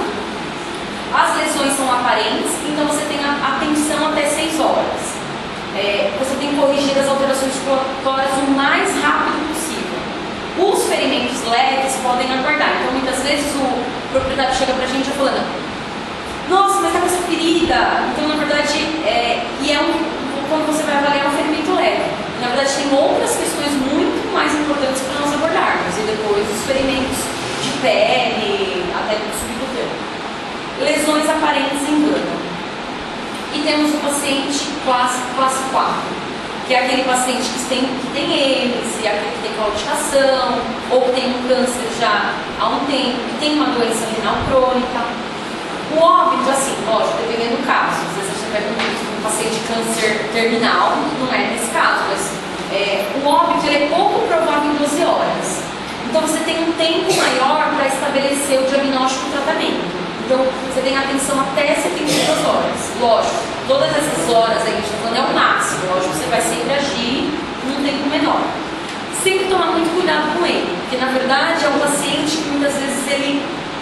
As lesões são aparentes, então você tem a atenção até 6 horas. Você tem que corrigir as alterações respiratórias o mais rápido possível. Os ferimentos leves podem aguardar. Então, muitas vezes o proprietário chega pra gente falando: nossa, mas tá com essa ferida. Então, na verdade, quando você vai avaliar um ferimento leve. Na verdade, tem outras questões muito mais importantes para nós abordarmos. E depois os ferimentos de pele, até do subcutâneo. Lesões aparentes enganam. E temos o paciente classe 4, que é aquele paciente que tem hélice, aquele que tem claudicação, ou que tem um câncer já há um tempo, que tem uma doença renal crônica. O óbito, assim, lógico, dependendo do caso. Às vezes você pega um paciente de câncer terminal, não é nesse caso, mas o óbito ele é pouco provável em 12 horas. Então você tem um tempo maior para estabelecer o diagnóstico e o tratamento. Então você tem atenção até 72 horas. Lógico, todas essas horas aí que a gente está falando é o máximo. Lógico, você vai sempre agir num tempo menor. Sempre tomar muito cuidado com ele, porque na verdade é um paciente que muitas vezes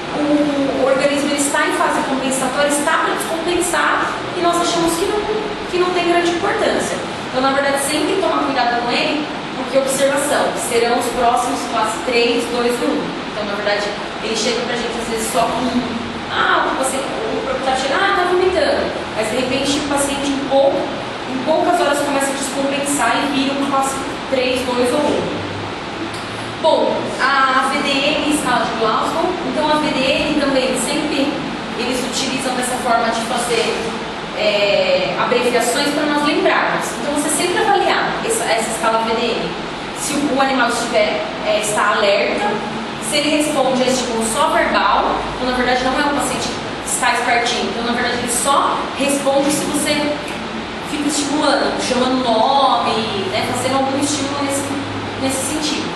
o organismo está em fase compensatória, está para descompensar e nós achamos que não tem grande importância. Então, na verdade, sempre tomar cuidado com ele, porque observação, serão os próximos classe 3, 2 e 1. Então, na verdade, ele chega pra gente às vezes só com O proprietário chega, está vomitando. Mas de repente o paciente em poucas horas começa a descompensar e vira um passo 3, 2 ou 1. Bom, a VDN escala de Glasgow, então a VDN também sempre eles utilizam dessa forma de fazer abreviações para nós lembrarmos. Então você sempre avaliar essa escala VDN. Se o animal está alerta, se ele responde a estímulo só verbal, então na verdade não é um paciente que está espertinho, então na verdade ele só responde se você fica estimulando, chamando nome, fazendo algum estímulo nesse sentido.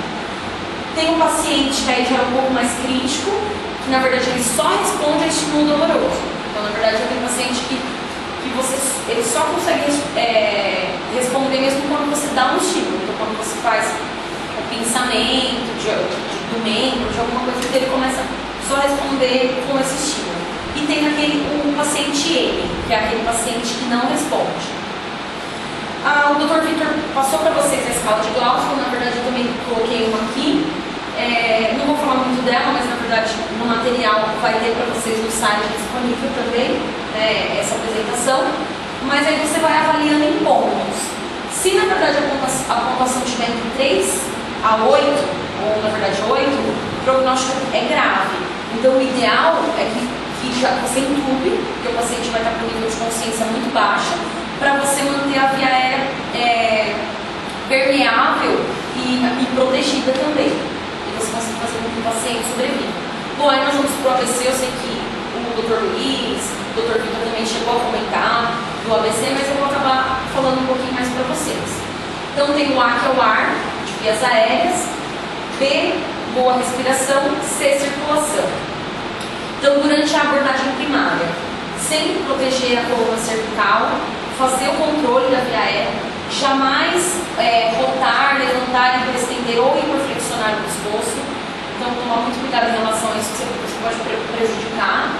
Tem um paciente que aí já é um pouco mais crítico, que na verdade ele só responde a estímulo doloroso. Então na verdade é aquele paciente que ele só consegue responder mesmo quando você dá um estímulo. Então quando você faz o pensamento do membro, de alguma coisa que ele começa só a responder com esse estímulo. E tem o paciente M, que é aquele paciente que não responde. O Dr. Victor passou para vocês a escala de Glasgow, na verdade eu também coloquei uma aqui. Não vou falar muito dela, mas na verdade no material vai ter para vocês no site disponível também essa apresentação. Mas aí você vai avaliando em pontos. Se na verdade a pontuação estiver entre 3 a 8, ou na verdade 8, o prognóstico é grave. Então o ideal é que já você entube, porque o paciente vai estar com um nível de consciência muito baixo, para você manter a via aérea permeável e protegida também. E você consegue fazer com que o paciente sobreviva. Bom, aí nós vamos para o ABC, eu sei que o Dr. Luiz, o Dr. Victor também chegou a comentar do ABC, mas eu vou acabar falando um pouquinho mais para vocês. Então tem o A, que é o ar, de vias aéreas, B, boa respiração, C, circulação. Então durante a abordagem primária, sempre proteger a coluna cervical, fazer o controle da via aérea, jamais rotar, levantar, hiperestender ou hiperflexionar o pescoço. Então tomar muito cuidado em relação a isso, que você pode prejudicar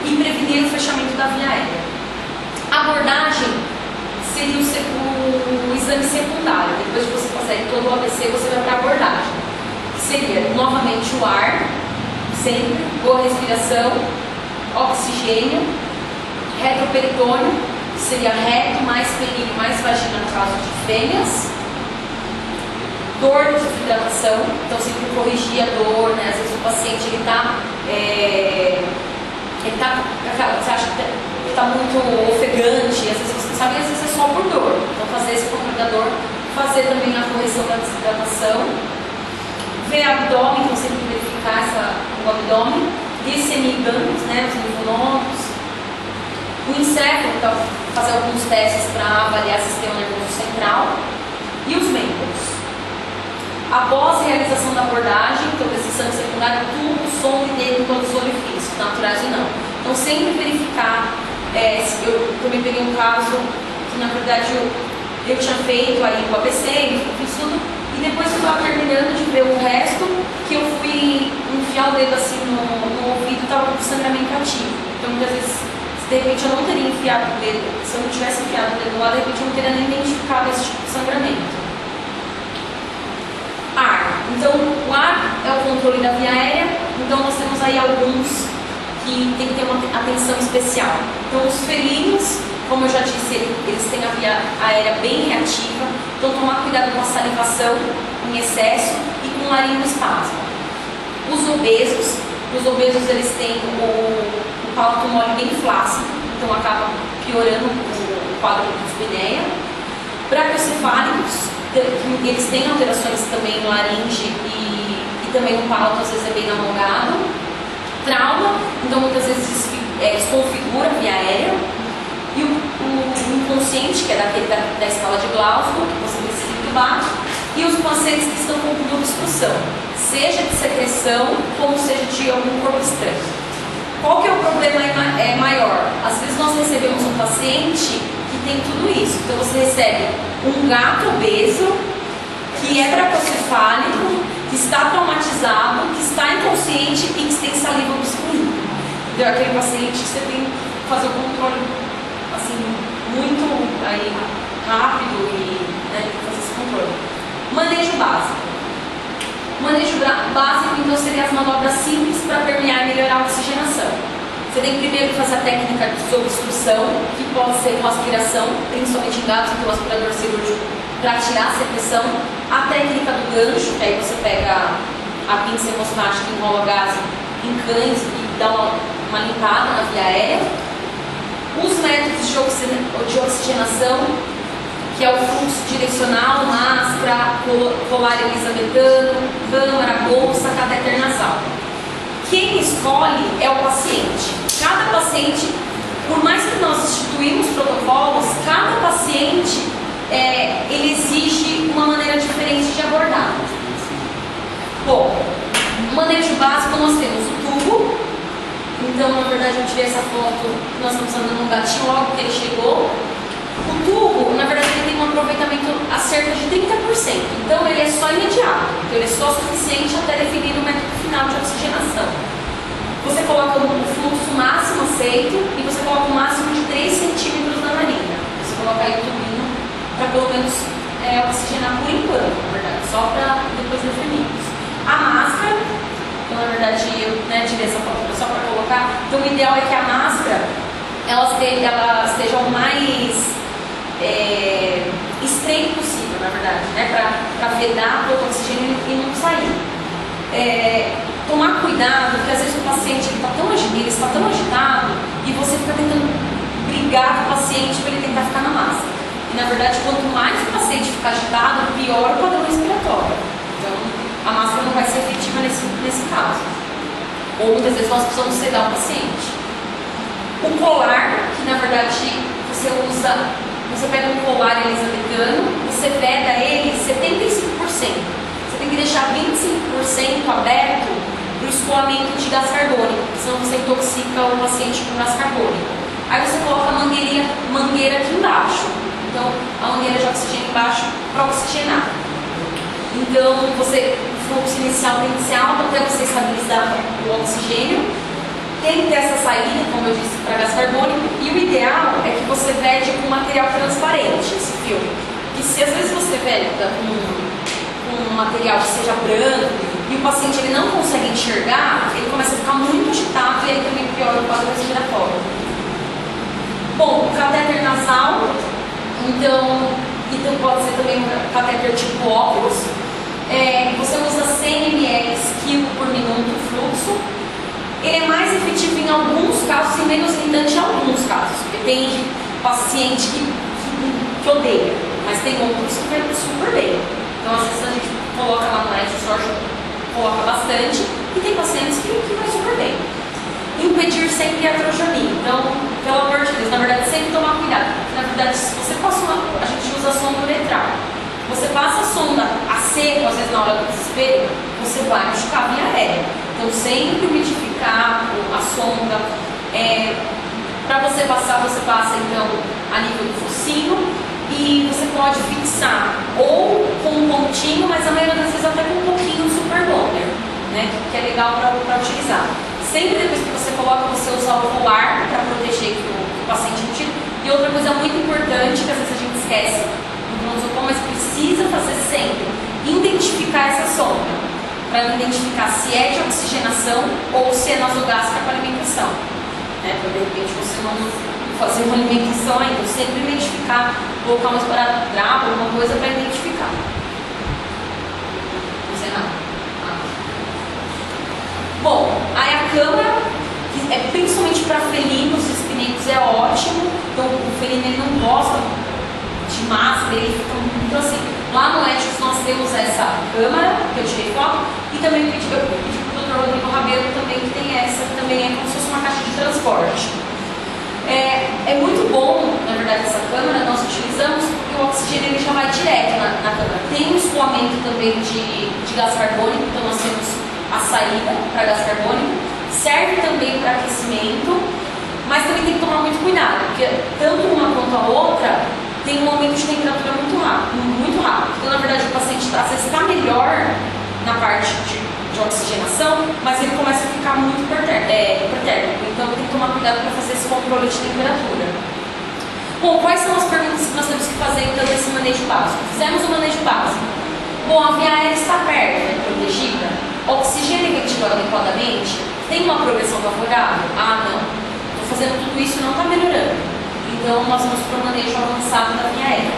e prevenir o fechamento da via aérea. A abordagem seria o exame secundário. Depois de você fazer todo o ABC, você vai para a abordagem. Que seria novamente o ar, sempre, boa respiração, oxigênio, retroperitônio, que seria reto, mais pelíneo, mais vagina no caso de fêmeas. Dor de desidratação, então sempre corrigir a dor, Às vezes o paciente você acha que está muito ofegante, às vezes você sabe, às vezes é só por dor. Então fazer esse controle da dor, fazer também a correção da desidratação, ver abdômen, então sempre verificar o abdômen, glicemia e ganglios, os linfonodos, o encéfalo, então fazer alguns testes para avaliar o sistema nervoso central e os membros. Após a realização da abordagem, então desse exame secundário, tubo, som e dedo em todos os orifícios, naturais ou não. Então sempre verificar, eu também peguei um caso que na verdade eu tinha feito aí o ABC, fiz tudo, e depois que eu estava terminando de ver o resto, que eu fui enfiar o dedo assim no ouvido e estava com sangramento ativo. Então muitas vezes, de repente eu não teria enfiado o dedo, se eu não tivesse enfiado o dedo lá, de repente eu não teria nem identificado esse tipo de sangramento. Ar. Então, o ar é o controle da via aérea, então nós temos aí alguns que tem que ter uma atenção especial. Então, os felinos, como eu já disse, eles têm a via aérea bem reativa, então tomar cuidado com a salivação em excesso e com o laringoespasmo. Os obesos eles têm o palato mole bem flácido, então acaba piorando o quadro de dispneia. Braquiocefálicos, eles têm alterações também no laringe e também no palato, às vezes é bem alongado. Trauma, então muitas vezes desconfigura a via aérea. E o inconsciente, que é daquele da escala de Glasgow, que você precisa entubar. E os pacientes que estão com dupla obstrução, seja de secreção, como seja de algum corpo estranho. Qual que é o problema maior? Às vezes nós recebemos um paciente que tem tudo isso. Então você recebe um gato obeso, que é bracocefálico, que está traumatizado, que está inconsciente e que tem saliva obstruída. Então é aquele paciente que você tem que fazer o controle assim, muito aí, rápido e fazer esse controle. Manejo básico. O manejo básico então seria as manobras simples para permear e melhorar a oxigenação. Você tem que primeiro fazer a técnica de desobstrução, que pode ser com aspiração, principalmente em gatos, então o aspirador cirúrgico, para tirar a secreção. A técnica do gancho, que aí você pega a pinça hemostática, enrola gás em cães e dá uma limpada na via aérea. Os métodos de oxigenação, que é o fluxo direcional, máscara, colar elisabetano, câmara, bolsa, catéter nasal. Quem escolhe é o paciente. Cada paciente, por mais que nós instituímos protocolos, cada paciente ele exige uma maneira diferente de abordar. Bom, no manejo básico nós temos o tubo. Então, na verdade, eu tirei essa foto, nós estamos andando no gatinho logo que ele chegou. O tubo, na verdade, ele tem um aproveitamento a cerca de 30%. Então, ele é só imediato. Então, ele é só suficiente até definir o método final de oxigenação. Você coloca o fluxo máximo aceito e você coloca o máximo de 3 centímetros na narina. Você coloca aí o tubinho para pelo menos oxigenar por enquanto, na verdade, só para depois definirmos. A máscara, então, na verdade, eu tirei essa foto só para colocar. Então, o ideal é que a máscara ela esteja o mais estreito possível, na verdade, para vedar todo o oxigênio e não sair. Tomar cuidado, porque às vezes o paciente ele está tão agitado e você fica tentando brigar com o paciente para ele tentar ficar na máscara. E na verdade, quanto mais o paciente ficar agitado, pior o padrão respiratório. Então, a máscara não vai ser efetiva nesse caso. Ou muitas vezes nós precisamos sedar o paciente. O colar, que na verdade você pega um colar elisabetano, você veda ele 75%. Você tem que deixar 25% aberto para o escoamento de gás carbônico, senão você intoxica o paciente com gás carbônico. Aí você coloca a mangueira aqui embaixo. Então, a mangueira de oxigênio embaixo para oxigenar. Então, o fluxo inicial tem que ser alto até você estabilizar o oxigênio. Tem que ter essa saída, como eu disse, para gás carbônico. E o ideal é que você vede com material transparente esse filme. E se às vezes você vede com um material que seja branco e o paciente ele não consegue enxergar, ele começa a ficar muito agitado e aí também piora o quadro respiratório. Bom, o catéter nasal, então pode ser também um catéter tipo óculos. Você usa 100 ml quilo por minuto o fluxo. Ele é mais efetivo em alguns casos e menos irritante em alguns casos, porque tem paciente que odeia, mas tem outros que vai super bem. Então, às vezes a gente coloca lá no net, o Jorge coloca bastante, e tem pacientes que vai super bem. Impedir sempre a atrojonia. Então, pelo amor de Deus, na verdade, sempre tomar cuidado. Na verdade, se você passa a gente usa a sonda uretral. Você passa a sonda a seco, às vezes na hora do desespero, você vai machucar a via aérea. Então, sempre umidificar a sonda. Para você passar, você passa então a nível do focinho e você pode fixar ou com um pontinho, mas a maioria das vezes até com um pouquinho de super bonder, né? Que é legal para utilizar. Sempre depois que você coloca, você usa o colar para proteger que o paciente não tire. E outra coisa muito importante, que às vezes a gente esquece no pronto-socorro, mas precisa fazer sempre, identificar essa sonda, para identificar se é de oxigenação ou se é nasogástrica para alimentação. Para de repente você não fazer uma alimentação ainda, sempre identificar, colocar uma esparadrapo, alguma coisa para identificar. Não sei nada. Bom, aí a câmara, que é principalmente para felinos e espinetos, é ótimo. Então o felino ele não gosta de máscara, ele fica muito assim. Lá no Éticos nós temos essa câmara, que eu tirei foto, e também eu pedi para o Dr. Rodrigo Rabelo também, que tem essa, que também é como se fosse uma caixa de transporte. É muito bom, na verdade, essa câmara nós utilizamos porque o oxigênio ele já vai direto na câmara. Tem um escoamento também de gás carbônico, então nós temos a saída para gás carbônico, serve também para aquecimento, mas também tem que tomar muito cuidado, porque tanto uma quanto a outra tem um aumento de temperatura muito rápido. Então, na verdade, o paciente às vezes está melhor na parte de oxigenação, mas ele começa a ficar muito hipertérmico. Então, tem que tomar cuidado para fazer esse controle de temperatura. Bom, quais são as perguntas que nós temos que fazer então nesse manejo básico? Fizemos o manejo básico. Bom, a via aérea está aberta, protegida? Oxigênio e ventilado adequadamente? Tem uma progressão favorável? Ah, não. fazendo tudo isso e não está melhorando. Então, nós vamos para o manejo avançado da via aérea.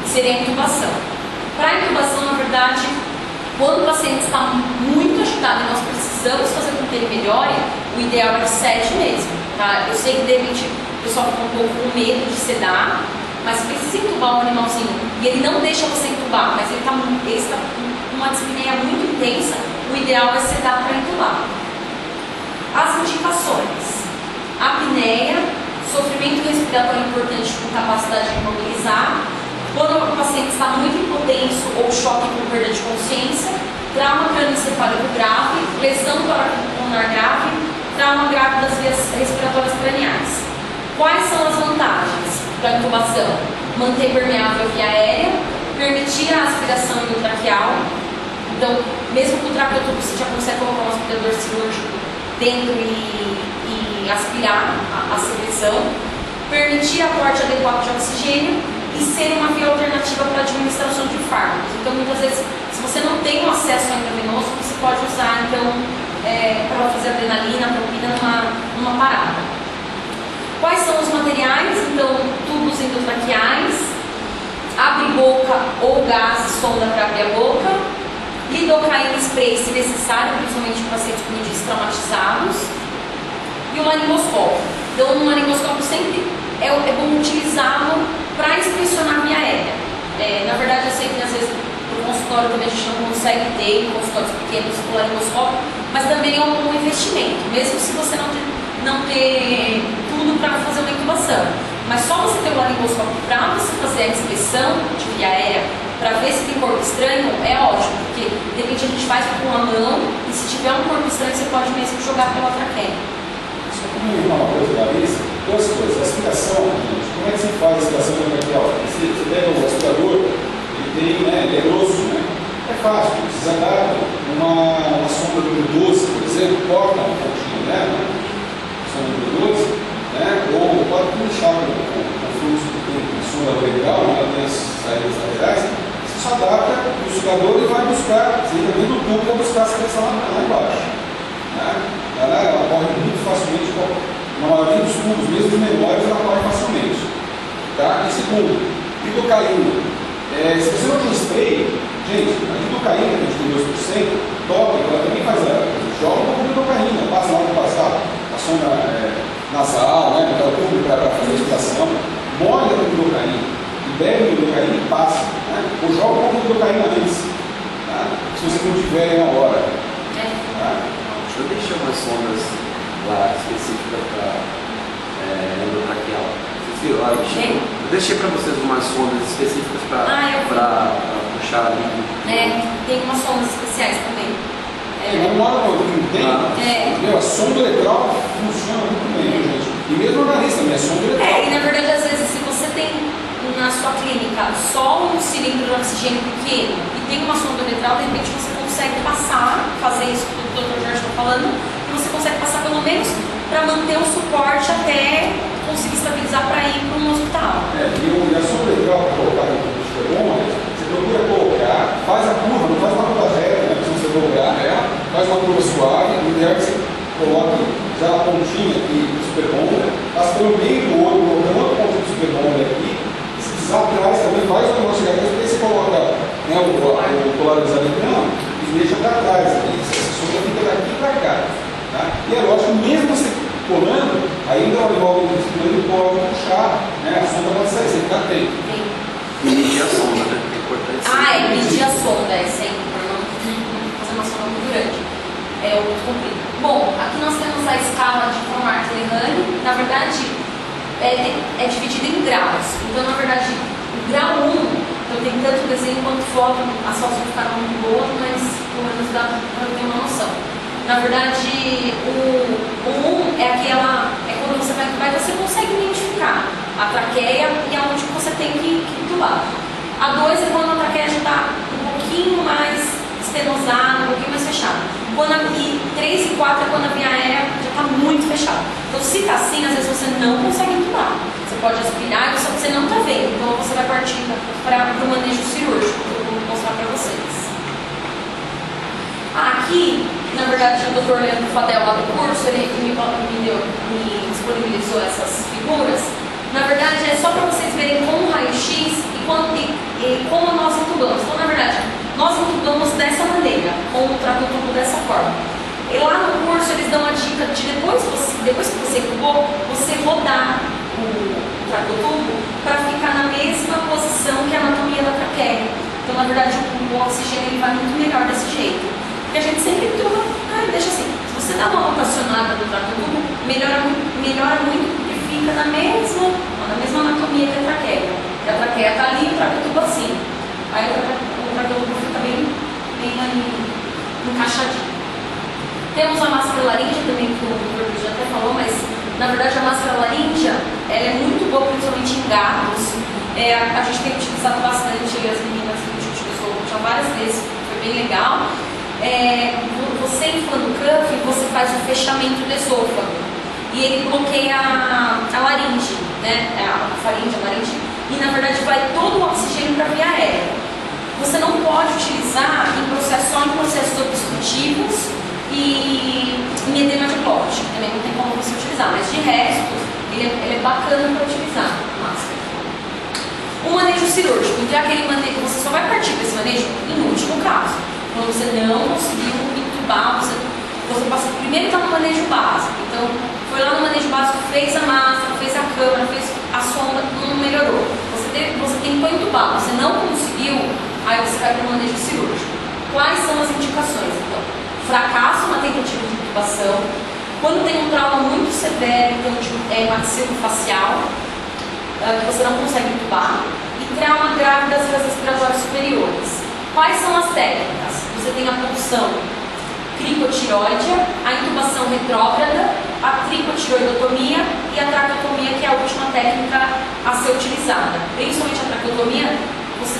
Seria a intubação. Para a intubação, na verdade, quando o paciente está muito agitado e nós precisamos fazer com que ele melhore, o ideal é de 7 meses. Tá? Eu sei que de repente o pessoal fica um pouco com medo de sedar, mas precisa intubar um animalzinho e ele não deixa você intubar, mas ele está com uma dispneia muito intensa, o ideal é sedar para intubar. As indicações: apneia, sofrimento respiratório importante com capacidade de imobilizar, quando o paciente está muito hipotenso ou choque com perda de consciência, trauma crânioencefálico grave, lesão torácico-pulmonar grave, trauma grave das vias respiratórias craniais. Quais são as vantagens da intubação? Manter permeável a via aérea, permitir a aspiração endotraqueal. Então, mesmo com o traqueotomo, você já consegue colocar um aspirador cirúrgico dentro e aspirar a secreção, permitir aporte adequado de oxigênio e ser uma via alternativa para a administração de fármacos. Então, muitas vezes, se você não tem um acesso ao intravenoso, você pode usar, então, para fazer adrenalina, propina numa parada. Quais são os materiais? Então, tubos endotraqueais, abre-boca ou gás sonda para abrir a boca, lidocaína spray se necessário, principalmente para pacientes, como eu disse, traumatizados, e o laringoscópio. Então, no laringoscópio sempre é bom utilizá-lo para inspecionar a via aérea. Na verdade, eu sei que às vezes no consultório também a gente não consegue ter, em consultórios pequenos, o laringoscópio, mas também é um bom investimento, mesmo se você não ter tudo para fazer uma intubação. Mas só você ter o laringoscópio para você fazer a inspeção de via aérea, para ver se tem corpo estranho, é ótimo, porque de repente a gente faz com a mão e se tiver um corpo estranho, você pode mesmo jogar pela traqueia. Só como uma coisa da Larissa, duas coisas. A aspiração, gente, como é que se faz a aspiração endotraqueal? Você pega um aspirador, ele é grosso, né? É fácil, precisa dar uma sonda número 12, por exemplo, corta um pouquinho, né? Sonda número 12, né? Ou pode puxar o fluxo que tem na sonda lateral, ela tem as saídas laterais, você só adapta o sugador e vai buscar, você entra dentro do tubo para buscar a secreção lá embaixo. Né? Ela corre muito facilmente, na maioria dos tubos, mesmo os menores, ela corre facilmente. Tá? E segundo, lidocaína. Se você não tem spray, gente, a lidocaína, que a gente tem 2%, top, ela também joga um pouco de lidocaína, passa lá no passado, a sonda nasal, né, aquela tubo para fazer a respiração, molha a lidocaína, e bebe a lidocaína e passa, né? Ou joga um pouco de lidocaína antes, tá? Se você não tiver na hora. Tá? Eu deixei umas sondas lá específicas para endotraqueal. Vocês viram lá? Eu deixei para vocês umas sondas específicas para puxar ali. Tem umas sondas especiais também. Não tem. A sonda eletrol funciona muito bem, gente. E mesmo a nariz também, a sonda eletrol. E na verdade, às vezes, se você tem na sua clínica só um cilindro de oxigênio pequeno e tem uma sonda eletrol, de repente você consegue passar, fazer isso que o Dr. Jorge está falando, e você consegue passar pelo menos para manter o suporte até conseguir estabilizar para ir para um hospital. E a sonda eletrol para colocar no esperômetro, você procura colocar, faz a curva, não faz uma curva reta, né? Se você dobrar ela, faz uma curva suave, o ideal é que você coloque já a pontinha aqui do superbonder, passa pelo meio do olho, colocando outra pontinha do superbonder aqui, e se precisar atrás também faz o negócio chegar atrás, porque aí você coloca o polarizador e deixa para trás, aqui, essa sonda fica daqui para cá. Tá? E é lógico, mesmo você colando, ainda o óleo ele pode puxar, né? A sonda pode sair, você fica atento. Medir a sonda, né? É importante. Medir a sonda, sempre, para não fazer uma sonda muito grande. É muito comprido. Bom, aqui nós temos a escala de Von Hartley-Runge. Na verdade, é dividida em graus. Então, na verdade, o grau 1, eu tenho tanto desenho quanto foto, as fotos não ficaram muito boas, mas pelo menos dá para eu ter uma noção. Na verdade, o 1 é quando você vai intubar e você consegue identificar a traqueia e aonde você tem que intubar. A 2 é quando a traqueia já está um pouquinho mais estenosada, um pouquinho mais fechada. E 3 e 4 é quando a via aérea já está muito fechada. Então, se está assim, às vezes você não consegue intubar. Você pode aspirar, só que você não está vendo. Então, você vai partir para o manejo cirúrgico, que eu vou mostrar para vocês. Aqui, na verdade, o Dr. Leandro Fadel, lá do curso, ele me disponibilizou essas figuras. Na verdade, é só para vocês verem como o raio-x e como nós entubamos. Então, na verdade, nós entubamos dessa maneira, com o trato-tubo dessa forma. E lá no curso, eles dão a dica de depois que você entubou, você rodar o trato-tubo para ficar na mesma posição que a anatomia da traqueia. Então, na verdade, o oxigênio ele vai muito melhor desse jeito. Porque a gente sempre entuba, deixa assim. Se você dá uma rotacionada no trato-tubo, melhora muito, porque fica na mesma anatomia que a traqueia. Porque a traqueia está ali, o trato-tubo assim. Aí o trato-tubo fica bem ali, encaixadinho. Temos a máscara laríngea também, que o Dr. já até falou, mas na verdade a máscara laríngea ela é muito boa, principalmente em gatos. A gente tem utilizado bastante, as meninas a gente utilizou já várias vezes, foi bem legal. Você inflando o cuff, você faz o fechamento do esôfago e ele bloqueia a laringe, né? A faringe, a laringe, e na verdade vai todo o oxigênio para a via aérea. Você não pode utilizar só em processos obstrutivos e em edema de glote, também não tem como você utilizar, mas de resto ele é bacana para utilizar a máscara. O manejo cirúrgico, então é aquele manejo, você só vai partir para esse manejo em último caso. Quando você não conseguiu entubar, você primeiro está no manejo básico. Então, foi lá no manejo básico, fez a máscara, fez a câmara, fez a sonda, não melhorou. Você tem que entubar, você não conseguiu, aí você vai para o manejo cirúrgico. Quais são as indicações? Então, fracasso na tentativa de intubação, quando tem um trauma muito severo, então maxilofacial, que você não consegue intubar, e trauma grave das vias respiratórias superiores. Quais são as técnicas? Você tem a punção cricotiroidea, a intubação retrógrada, a tricotiroidotomia e a traqueotomia, que é a última técnica a ser utilizada. Principalmente a traqueotomia, você